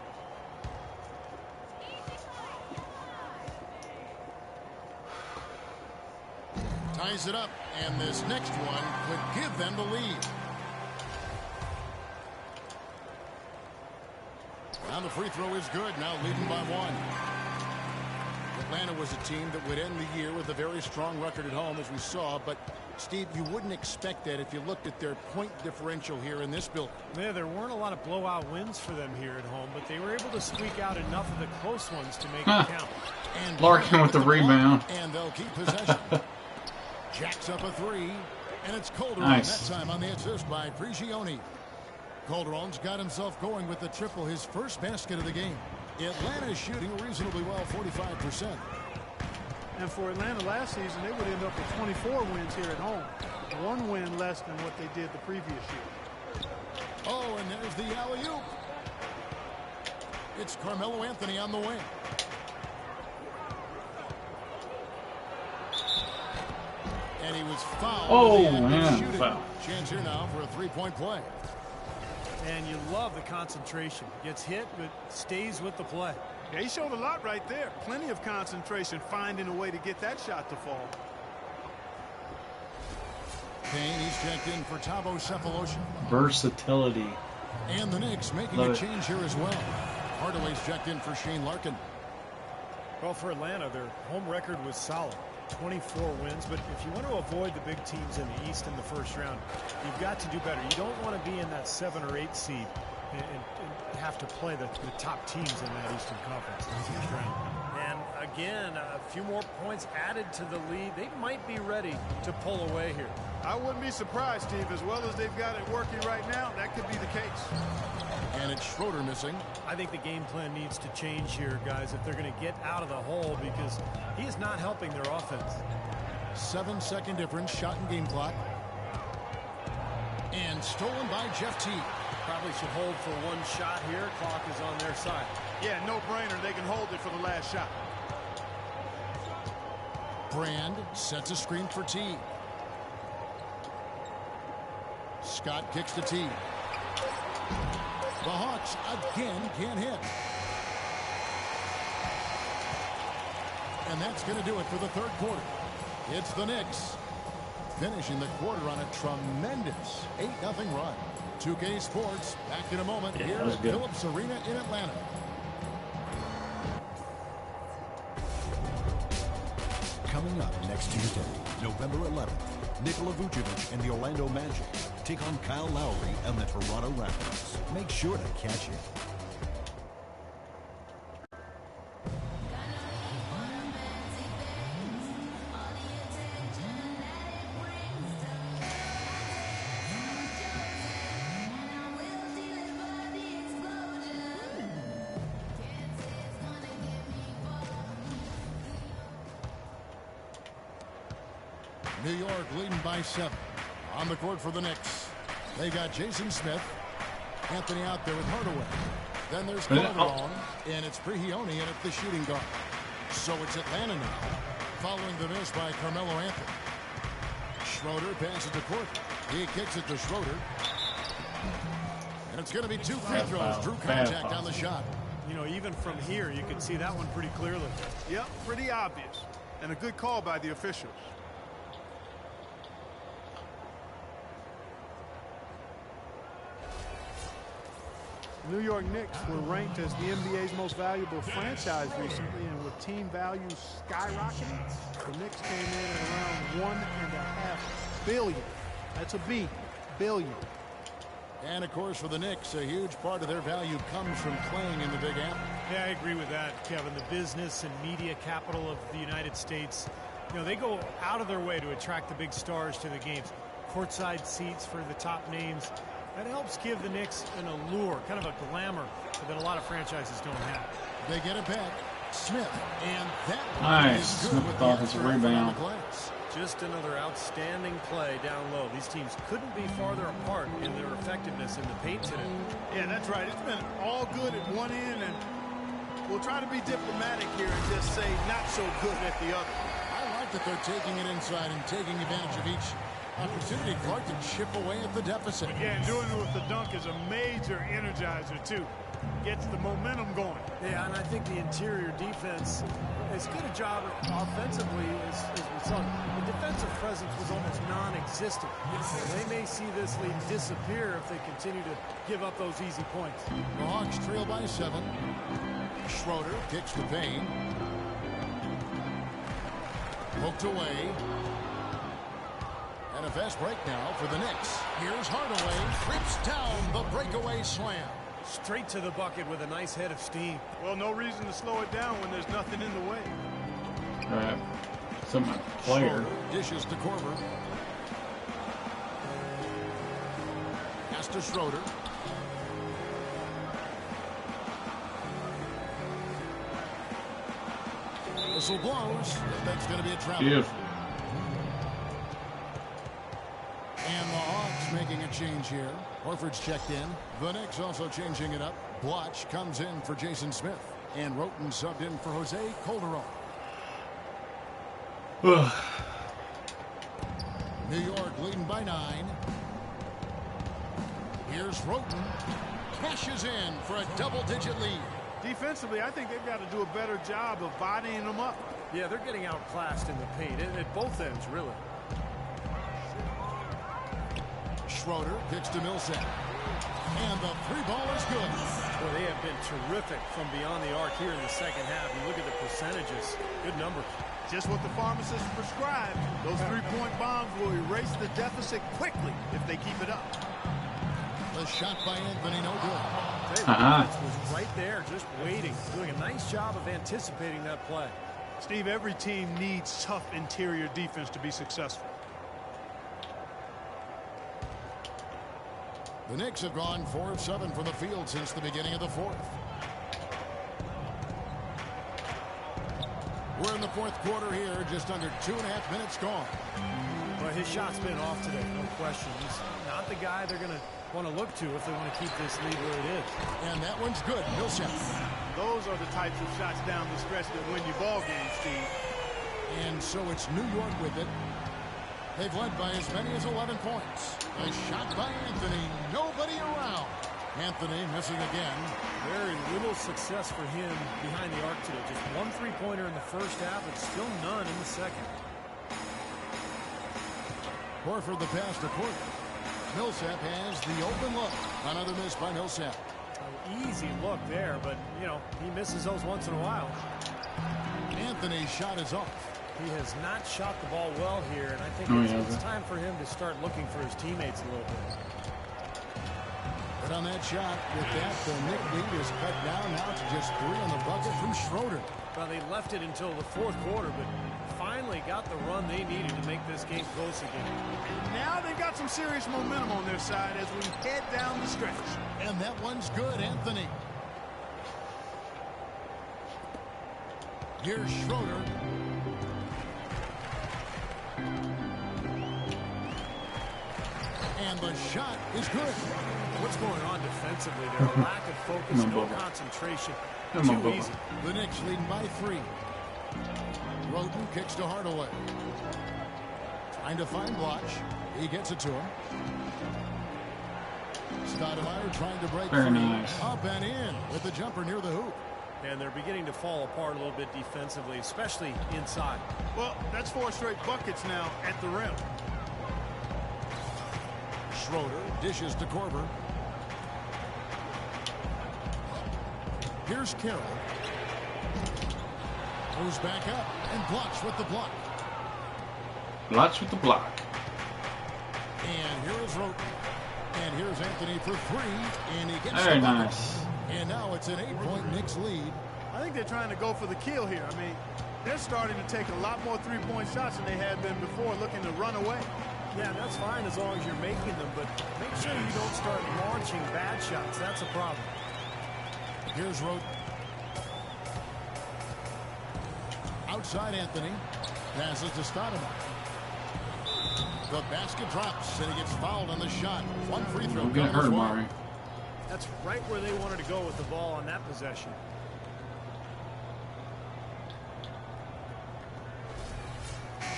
Ties it up, and this next one could give them the lead. Now the free throw is good, now leading by 1. Atlanta was a team that would end the year with a very strong record at home, as we saw, but Steve, you wouldn't expect that if you looked at their point differential here in this building. Yeah, there weren't a lot of blowout wins for them here at home, but they were able to squeak out enough of the close ones to make it count. And Larkin with the rebound. And they'll keep possession. Jacks up a 3, and it's Calderon nice. That time on the assist by Prigioni. Calderon's got himself going with the triple, his first basket of the game. Atlanta's shooting reasonably well, 45%. And for Atlanta last season, they would end up with 24 wins here at home. 1 win less than what they did the previous year. Oh, and there's the alley-oop. It's Carmelo Anthony on the wing. And he was fouled. Oh, man. Foul. Chance here now for a 3-point play. And you love the concentration. Gets hit, but stays with the play. Yeah, he showed a lot right there. Plenty of concentration, finding a way to get that shot to fall. Kane, he's checked in for Thabo Sefolosha. Versatility. And the Knicks making a change here as well. Hardaway's checked in for Shane Larkin. Well, for Atlanta, their home record was solid. 24 wins, but if you want to avoid the big teams in the East in the first round, you've got to do better. You don't want to be in that 7 or 8 seed and have to play the top teams in that Eastern Conference in the first round. And again, a few more points added to the lead. They might be ready to pull away here. I wouldn't be surprised, Steve. As well as they've got it working right now, that could be the case. And it's Schroeder missing. I think the game plan needs to change here, guys, if they're going to get out of the hole, because he is not helping their offense. 7-second difference, shot and game clock. And stolen by Jeff Teague. Probably should hold for 1 shot here. Clock is on their side. Yeah, no brainer. They can hold it for the last shot. Brand sets a screen for Teague. Scott kicks to Teague. The Hawks again can't hit. And that's going to do it for the 3rd quarter. It's the Knicks finishing the quarter on a tremendous 8-0 run. 2K Sports back in a moment here at Phillips Arena in Atlanta. Coming up next Tuesday, November 11th, Nikola Vucevic and the Orlando Magic take on Kyle Lowry and the Toronto Raptors. Make sure to catch it. New York leading by 7. On the court for the Knicks, they got Jason Smith. Anthony out there with Hardaway. Then there's Calderon, and it's Prigioni in at the shooting guard. So it's Atlanta now, following the miss by Carmelo Anthony. Schroeder passes to Court. He kicks it to Schroeder. And it's going to be 2 free throws. Drew contact on the shot. You know, even from here, you can see that one pretty clearly. Yep, pretty obvious. And a good call by the officials. New York Knicks were ranked as the NBA's most valuable franchise recently, and with team values skyrocketing, the Knicks came in at around $1.5 billion. That's a B, billion. And of course for the Knicks, a huge part of their value comes from playing in the Big Apple. Yeah, I agree with that, Kevin. The business and media capital of the United States, you know, they go out of their way to attract the big stars to the games. Courtside seats for the top names. That helps give the Knicks an allure, kind of a glamour that a lot of franchises don't have. They get it back. Smith, and that nice. is good with the offensive rebound. Just another outstanding play down low. These teams couldn't be farther apart in their effectiveness in the paint today. Yeah, that's right. It's been all good at one end, and we'll try to be diplomatic here and just say not so good at the other. I like that they're taking it inside and taking advantage of each opportunity. Clark to chip away at the deficit. Yeah, and doing it with the dunk is a major energizer, too. Gets the momentum going. Yeah, and I think the interior defense, as good a job offensively as we saw. The defensive presence was almost non-existent. They may see this lead disappear if they continue to give up those easy points. The Hawks trail by 7. Schroeder kicks to Payne. Poked away. And a fast break now for the Knicks. Here's Hardaway. Trips down the breakaway slam. Straight to the bucket with a nice head of steam. Well, no reason to slow it down when there's nothing in the way. All right. Some player. Dishes to Korver. Pass to Schroeder. Whistle blows. That's going to be a travel. Beautiful. And the Hawks making a change here. Horford's checked in. The Knicks also changing it up. Blotch comes in for Jason Smith. And Roten subbed in for Jose Calderon. New York leading by 9. Here's Roten. Cashes in for a double-digit lead. Defensively, I think they've got to do a better job of bodying them up. Yeah, they're getting outclassed in the paint at both ends, really. Schroeder kicks to Millsap. And the 3-ball is good. Well, they have been terrific from beyond the arc here in the second half. You look at the percentages. Good numbers. Just what the pharmacist prescribed. Those 3-point bombs will erase the deficit quickly if they keep it up. The shot by Anthony, no good. The defense was right there, just waiting. Doing a nice job of anticipating that play. Steve, every team needs tough interior defense to be successful. The Knicks have gone 4 of 7 from the field since the beginning of the 4th. We're in the 4th quarter here, just under 2.5 minutes gone. Well, his shot's been off today, no question. He's not the guy they're going to want to look to if they want to keep this lead where it is. And that one's good. Millsap. Those are the types of shots down the stretch that win you ball games, Steve. And so it's New York with it. They've led by as many as 11 points. A shot by Anthony. Nobody around. Anthony missing again. Very little success for him behind the arc today. Just 1 3-pointer in the first half, but still none in the second. Horford the pass to Court. Millsap has the open look. Another miss by Millsap. Easy look there, but, you know, he misses those once in a while. Anthony's shot is off. He has not shot the ball well here, and I think it's time for him to start looking for his teammates a little bit. But on that shot, with that, the Knicks lead is cut down now to just 3 on the bucket from Schroeder. Well, they left it until the fourth quarter, but finally got the run they needed to make this game close again. And now they've got some serious momentum on their side as we head down the stretch. And that one's good, Anthony. Here's Schroeder. And the shot is good. What's going on defensively there? A lack of focus, no concentration. Too easy. The Knicks leading by 3. Roten kicks to Hardaway. Trying to find Bloch. He gets it to him. Stoudemire trying to break free. Nice. Up and in with the jumper near the hoop. And they're beginning to fall apart a little bit defensively, especially inside. Well, that's 4 straight buckets now at the rim. Schroeder dishes to Korver. Here's Carroll. Goes back up and blocks with the block. Lots with the block. And here is Roten. And here's Anthony for 3. And he gets Very the bucket. nice. And now it's an 8-point Knicks lead. I think they're trying to go for the kill here. I mean, they're starting to take a lot more 3-point shots than they had been before, looking to run away. Yeah, that's fine as long as you're making them, but make sure you don't start launching bad shots. That's a problem. Here's Roten. Outside Anthony. Passes to Stoudemire. The basket drops, and he gets fouled on the shot. 1 free throw. Don't get hurt, Mari. That's right where they wanted to go with the ball on that possession.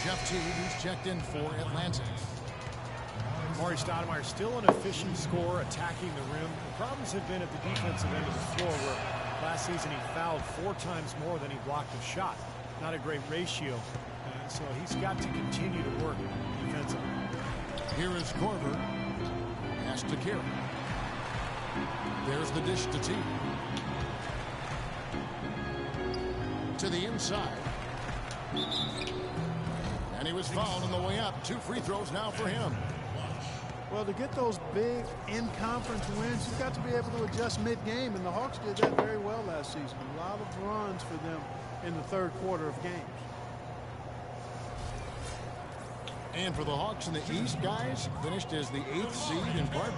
Jeff Teague, who's checked in for Atlanta. Mari Stoudemire still an efficient scorer, attacking the rim. The problems have been at the defensive end of the floor, where last season he fouled 4 times more than he blocked a shot. Not a great ratio, so he's got to continue to work defensively. Here is Korver. Pass to Carroll. There's the dish to Teague. To the inside. And he was fouled on the way up. 2 free throws now for him. Well, to get those big in-conference wins, you've got to be able to adjust mid-game, and the Hawks did that very well last season. A lot of runs for them in the third quarter of games. And for the Hawks in the East, guys, finished as the 8th seed in part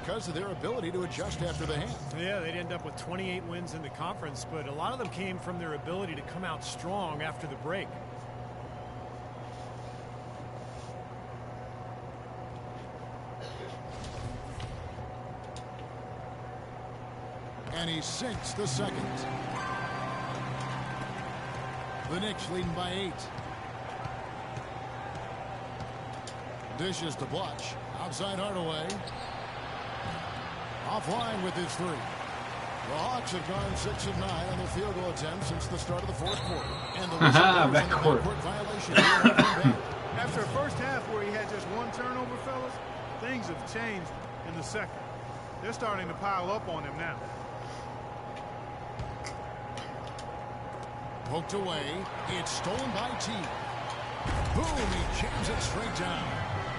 because of their ability to adjust after the hand. Yeah, they'd end up with 28 wins in the conference, but a lot of them came from their ability to come out strong after the break. And he sinks the second. The Knicks leading by 8. Dishes to Bloch. Outside Hardaway. Offline with his 3. The Hawks have gone 6 of 9 on their field goal attempts since the start of the fourth quarter. And the backcourt violation. After a first half where he had just 1 turnover, fellas, things have changed in the second. They're starting to pile up on him now. Poked away. It's stolen by Teague. Boom, he jams it straight down.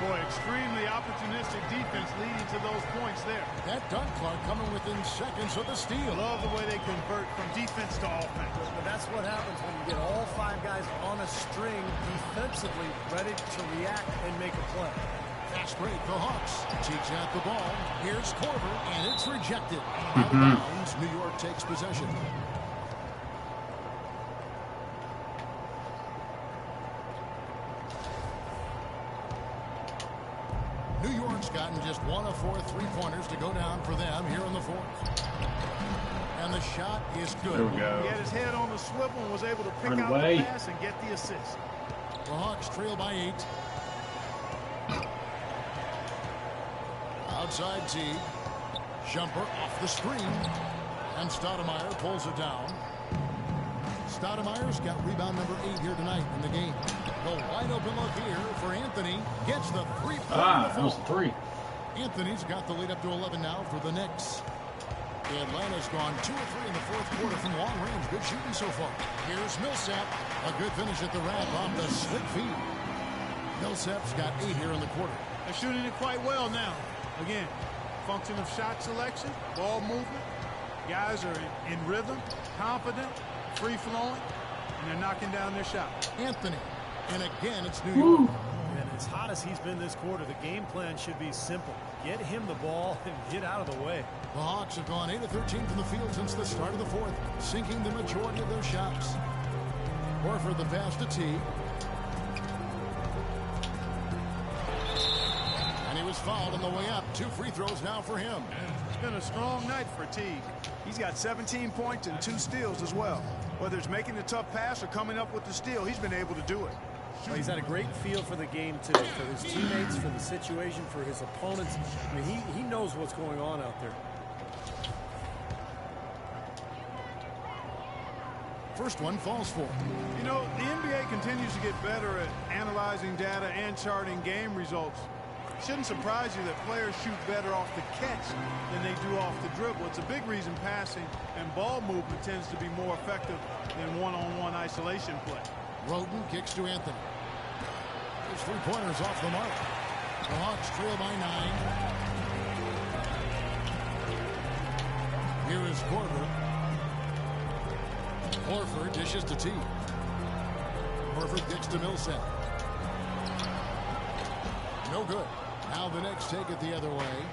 Boy, extremely opportunistic defense leading to those points there. That dunk, Clark, coming within seconds of the steal. Love the way they convert from defense to offense. But that's what happens when you get all 5 guys on a string defensively ready to react and make a play. Fast break, the Hawks. Teague's at the ball. Here's Korver, and it's rejected. Out of bounds, New York takes possession. New York's gotten just 1 of 4 3-pointers to go down for them here in the fourth. And the shot is good. There we go. He had his head on the swivel and was able to pick out the pass and get the assist. The Hawks trail by 8. Outside Teague. Jumper off the screen. And Stoudemire pulls it down. Stoudemire's got rebound number 8 here tonight in the game. The wide open look here for Anthony. Gets the 3-point. That was 3. Anthony's got the lead up to 11 now for the Knicks. Atlanta's gone 2 of 3 in the fourth quarter from long range. Good shooting so far. Here's Millsap. A good finish at the rack off the slick feed. Millsap's got 8 here in the quarter. They're shooting it quite well now. Again, function of shot selection, ball movement. Guys are in rhythm, confident, free-flowing, and they're knocking down their shot. Anthony. And again, it's New York. And as hot as he's been this quarter, the game plan should be simple. Get him the ball and get out of the way. The Hawks have gone 8 of 13 from the field since the start of the fourth, sinking the majority of their shots. Horford the pass to T. And he was fouled on the way up. 2 free throws now for him. It's been a strong night for Teague. He's got 17 points and 2 steals as well. Whether it's making the tough pass or coming up with the steal, he's been able to do it. Well, he's had a great feel for the game today, for his teammates, for the situation, for his opponents. I mean, he knows what's going on out there. First one falls for him. You know, the NBA continues to get better at analyzing data and charting game results. It shouldn't surprise you that players shoot better off the catch than they do off the dribble. It's a big reason passing and ball movement tends to be more effective than one-on-one isolation play. Roden kicks to Anthony. His 3-pointers off the mark. The Hawks trail by 9. Here is Korver. Horford dishes to T. Horford kicks to Millsap. No good. Now the Knicks take it the other way.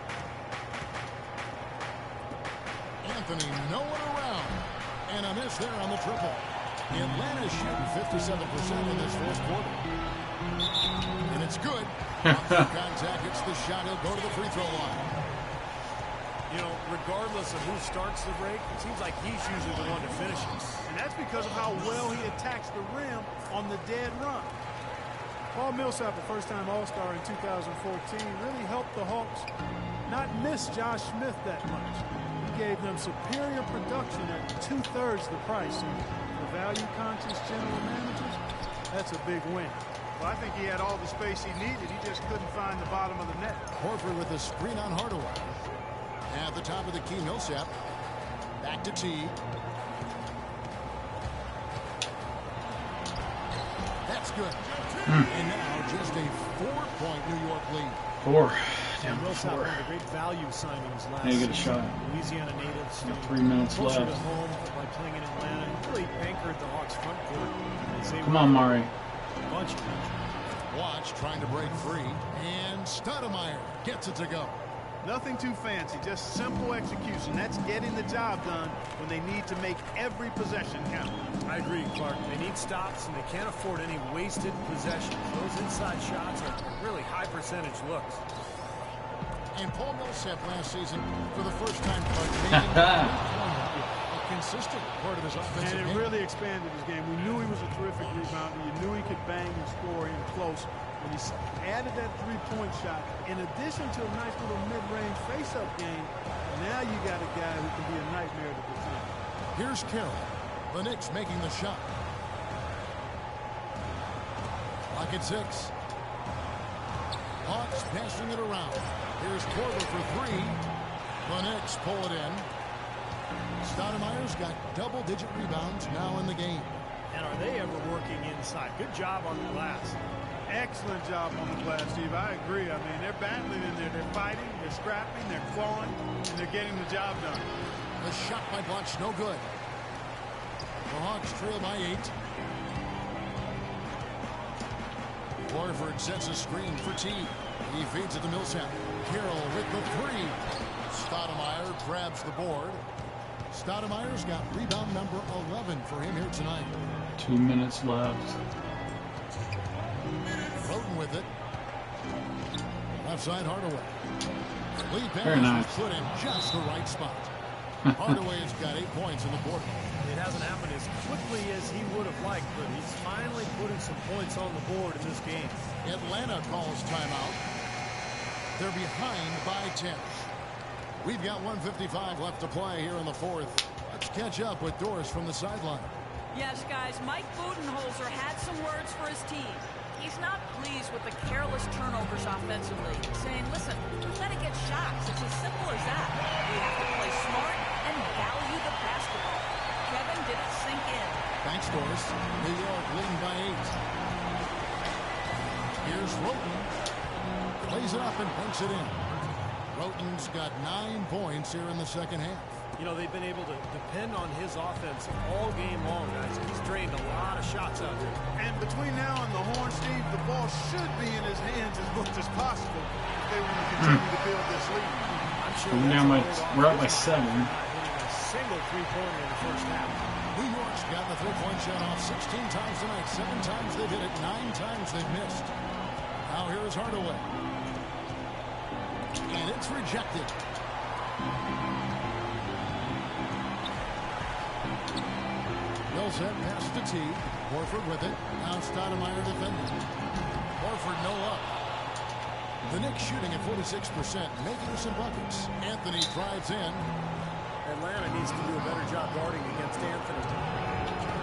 Anthony nowhere around. And a miss there on the triple. Atlanta's shooting 57% in this fourth quarter. And it's good. Contact hits the shot. He'll go to the free throw line. You know, regardless of who starts the break, it seems like he's usually the one to finish it. And that's because of how well he attacks the rim on the dead run. Paul Millsap, a first-time All-Star in 2014, really helped the Hawks not miss Josh Smith that much. He gave them superior production at 2/3 the price. And for value-conscious general managers, that's a big win. Well, I think he had all the space he needed. He just couldn't find the bottom of the net. Horford with a screen on Hardaway. At the top of the key, Millsap. Back to T. That's good. And now just a 4-point New York lead. 4. And Millsap, one of the great value signings last Hey, season. get a shot. Louisiana native, still 3 minutes closer left. to home by playing in Atlanta. He really anchored the Hawks front court. Come on, Murray. A bunch of them. Watch trying to break free. And Stoudemire gets it to go. Nothing too fancy, just simple execution. That's getting the job done when they need to make every possession count. I agree, Clark. They need stops, and they can't afford any wasted possessions. Those inside shots are really high-percentage looks. And Paul Millsap last season, for the first time, making a consistent part of his offensive game. And it really expanded his game. We knew he was a terrific rebounder. You knew he could bang and score in close. When he added that 3-point shot, in addition to a nice little mid-range face-up game, now you got a guy who can be a nightmare to defend. Here's Carroll. The Knicks making the shot. Clock at 6. Hawks passing it around. Here's Korver for 3. The Knicks pull it in. Stoudemire's got double-digit rebounds now in the game. And are they ever working inside? Good job on the glass. Excellent job on the glass, Steve. I agree. I mean, they're battling in there. They're fighting, they're scrapping, they're clawing, and they're getting the job done. The shot by Bunch, no good. The Hawks trail by 8. Horford sets a screen for T. He feeds it to Millsap. Carroll with the 3. Stoudemire grabs the board. Stoudemire's got rebound number 11 for him here tonight. 2 minutes left. Floating with it. Left side Hardaway. Lead Very pass nice. was put in just the right spot. Hardaway has got 8 points in the quarter. It hasn't happened as quickly as he would have liked, but he's finally putting some points on the board in this game. Atlanta calls timeout. They're behind by 10. We've got 1:55 left to play here in the fourth. Let's catch up with Doris from the sideline. Yes, guys, Mike Budenholzer had some words for his team. He's not pleased with the careless turnovers offensively, saying, listen, we got to get shots. It's as simple as that. We have to play smart and value the basketball. Kevin, did it sink in? Thanks, Doris. New York leading by 8. Here's Roten. Plays it up and banks it in. Roten's got 9 points here in the second half. You know, they've been able to depend on his offense all game long, guys. He's drained a lot of shots out there. And between now and the horn, Steve, the ball should be in his hands as much as possible if they want to continue to build this lead. I'm sure we're up by 7. Hitting a single three-pointer in the first half. New York's got the three-point shot off 16 times tonight. 7 times they've hit it, 9 times they've missed. Now here is Hardaway. And it's rejected. Millsap pass to T. Horford with it. Now Stoudemire defending. Horford no up. The Knicks shooting at 46%, making some buckets. Anthony drives in. Atlanta needs to do a better job guarding against Anthony.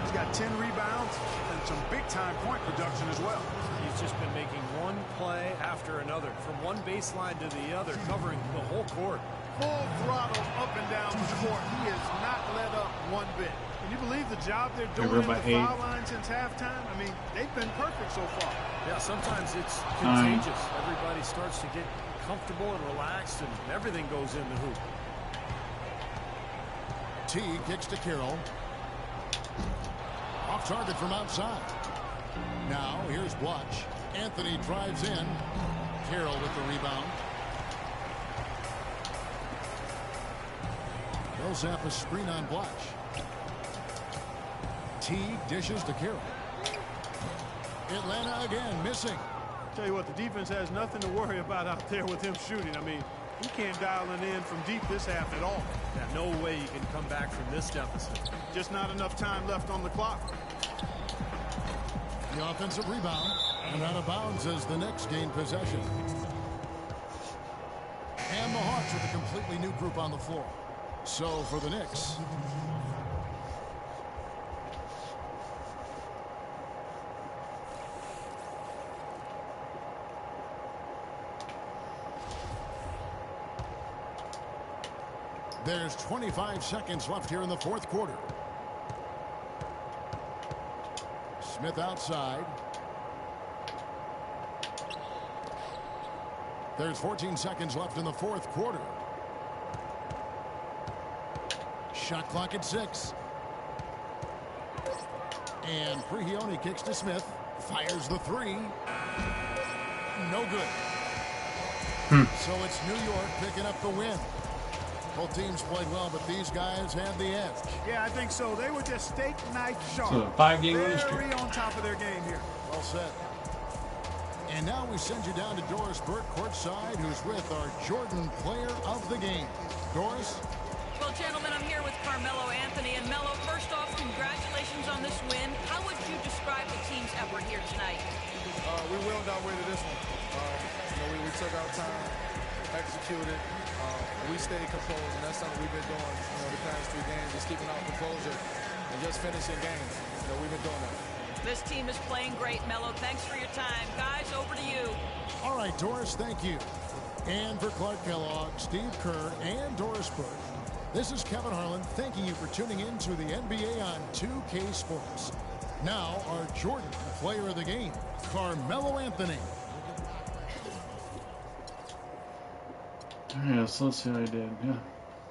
He's got 10 rebounds and some big-time point production as well. He's just been making one play after another, from one baseline to the other, covering the whole court. Full throttle up and down the court. He has not let up one bit. Can you believe the job they're doing at the foul line since halftime? I mean, they've been perfect so far. Yeah, sometimes it's contagious. Everybody starts to get comfortable and relaxed, and everything goes in the hoop. T kicks to Carroll. Off target from outside. Now here's Blotch. Anthony drives in. Carroll with the rebound. Millsap a screen on Blotch. T dishes to Carroll. Atlanta again missing. Tell you what, the defense has nothing to worry about out there with him shooting. I mean, he can't dial it in from deep this half at all. Yeah, no way you can come back from this deficit. Just not enough time left on the clock. The offensive rebound, and out of bounds as the Knicks gain possession. And the Hawks with a completely new group on the floor. So for the Knicks, there's 25 seconds left here in the fourth quarter. Smith outside. There's 14 seconds left in the fourth quarter. Shot clock at 6. And Prigioni kicks to Smith. Fires the 3. No good. So it's New York picking up the win. Both teams played well, but these guys had the edge. Yeah, I think so. They were just steak knife sharp. So 5-game winning streak. Very on top of their game here. Well said. And now we send you down to Doris Burke courtside, who's with our Jordan player of the game. Doris? Well, gentlemen, I'm here with Carmelo Anthony. And Melo, first off, congratulations on this win. How would you describe the team's effort here tonight? We willed our way to this one. We took our time, executed. We stayed composed, and that's something we've been doing, the past 3 games, just keeping our composure and just finishing games. We've been doing that. This team is playing great, Melo. Thanks for your time. Guys, over to you. All right, Doris, thank you. And for Clark Kellogg, Steve Kerr, and Doris Burke, this is Kevin Harlan thanking you for tuning in to the NBA on 2K Sports. Now, our Jordan player of the game, Carmelo Anthony. Yeah, so let's see how I did. Yeah,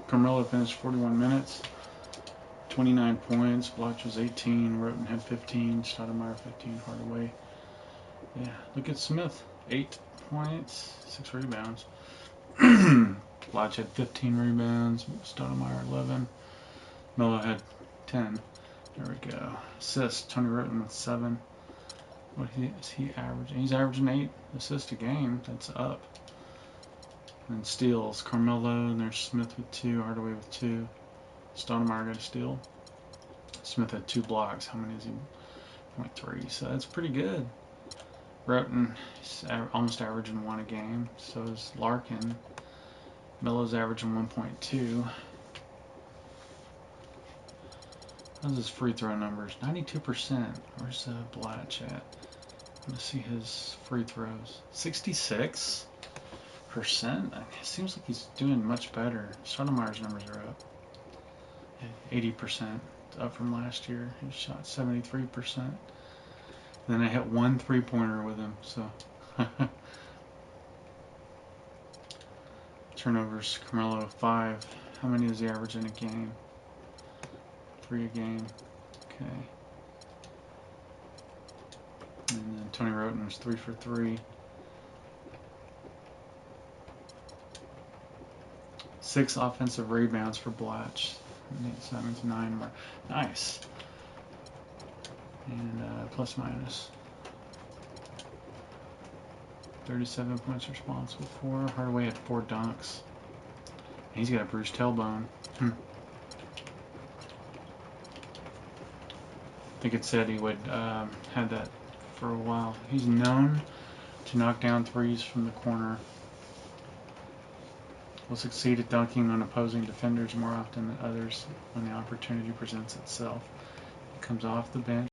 Carmelo finished 41 minutes, 29 points. Blotch was 18. Roten had 15. Stoudemire 15. Hardaway. Yeah, look at Smith. 8 points, 6 rebounds. Blotch had 15 rebounds. Stoudemire 11. Melo had 10. There we go. Assists. Tony Roten with 7. What is he averaging? He's averaging 8 assists a game. That's up. And steals, Carmelo, and there's Smith with 2, Hardaway with 2. Stoudemire got a steal. Smith had 2 blocks. How many is he? 0.3. So that's pretty good. Roten is almost averaging 1 a game. So is Larkin. Melo's averaging 1.2. How's his free throw numbers? 92%. Where's Blotch at? Let's see his free throws. 66%. It seems like he's doing much better. Stoudemire's numbers are up. 80%, up from last year. He shot 73%. Then I hit 1 3-pointer with him, so. Turnovers, Carmelo 5. How many does he average in a game? 3 a game. Okay. And then Tony Roten was 3 for 3. 6 offensive rebounds for Blatch. 7 to 9 more. Nice. And plus minus. 37 points responsible for. Hardaway had 4 dunks. And he's got a bruised tailbone. I think it said he would have that for a while. He's known to knock down threes from the corner. Will succeed at dunking on opposing defenders more often than others when the opportunity presents itself. He comes off the bench.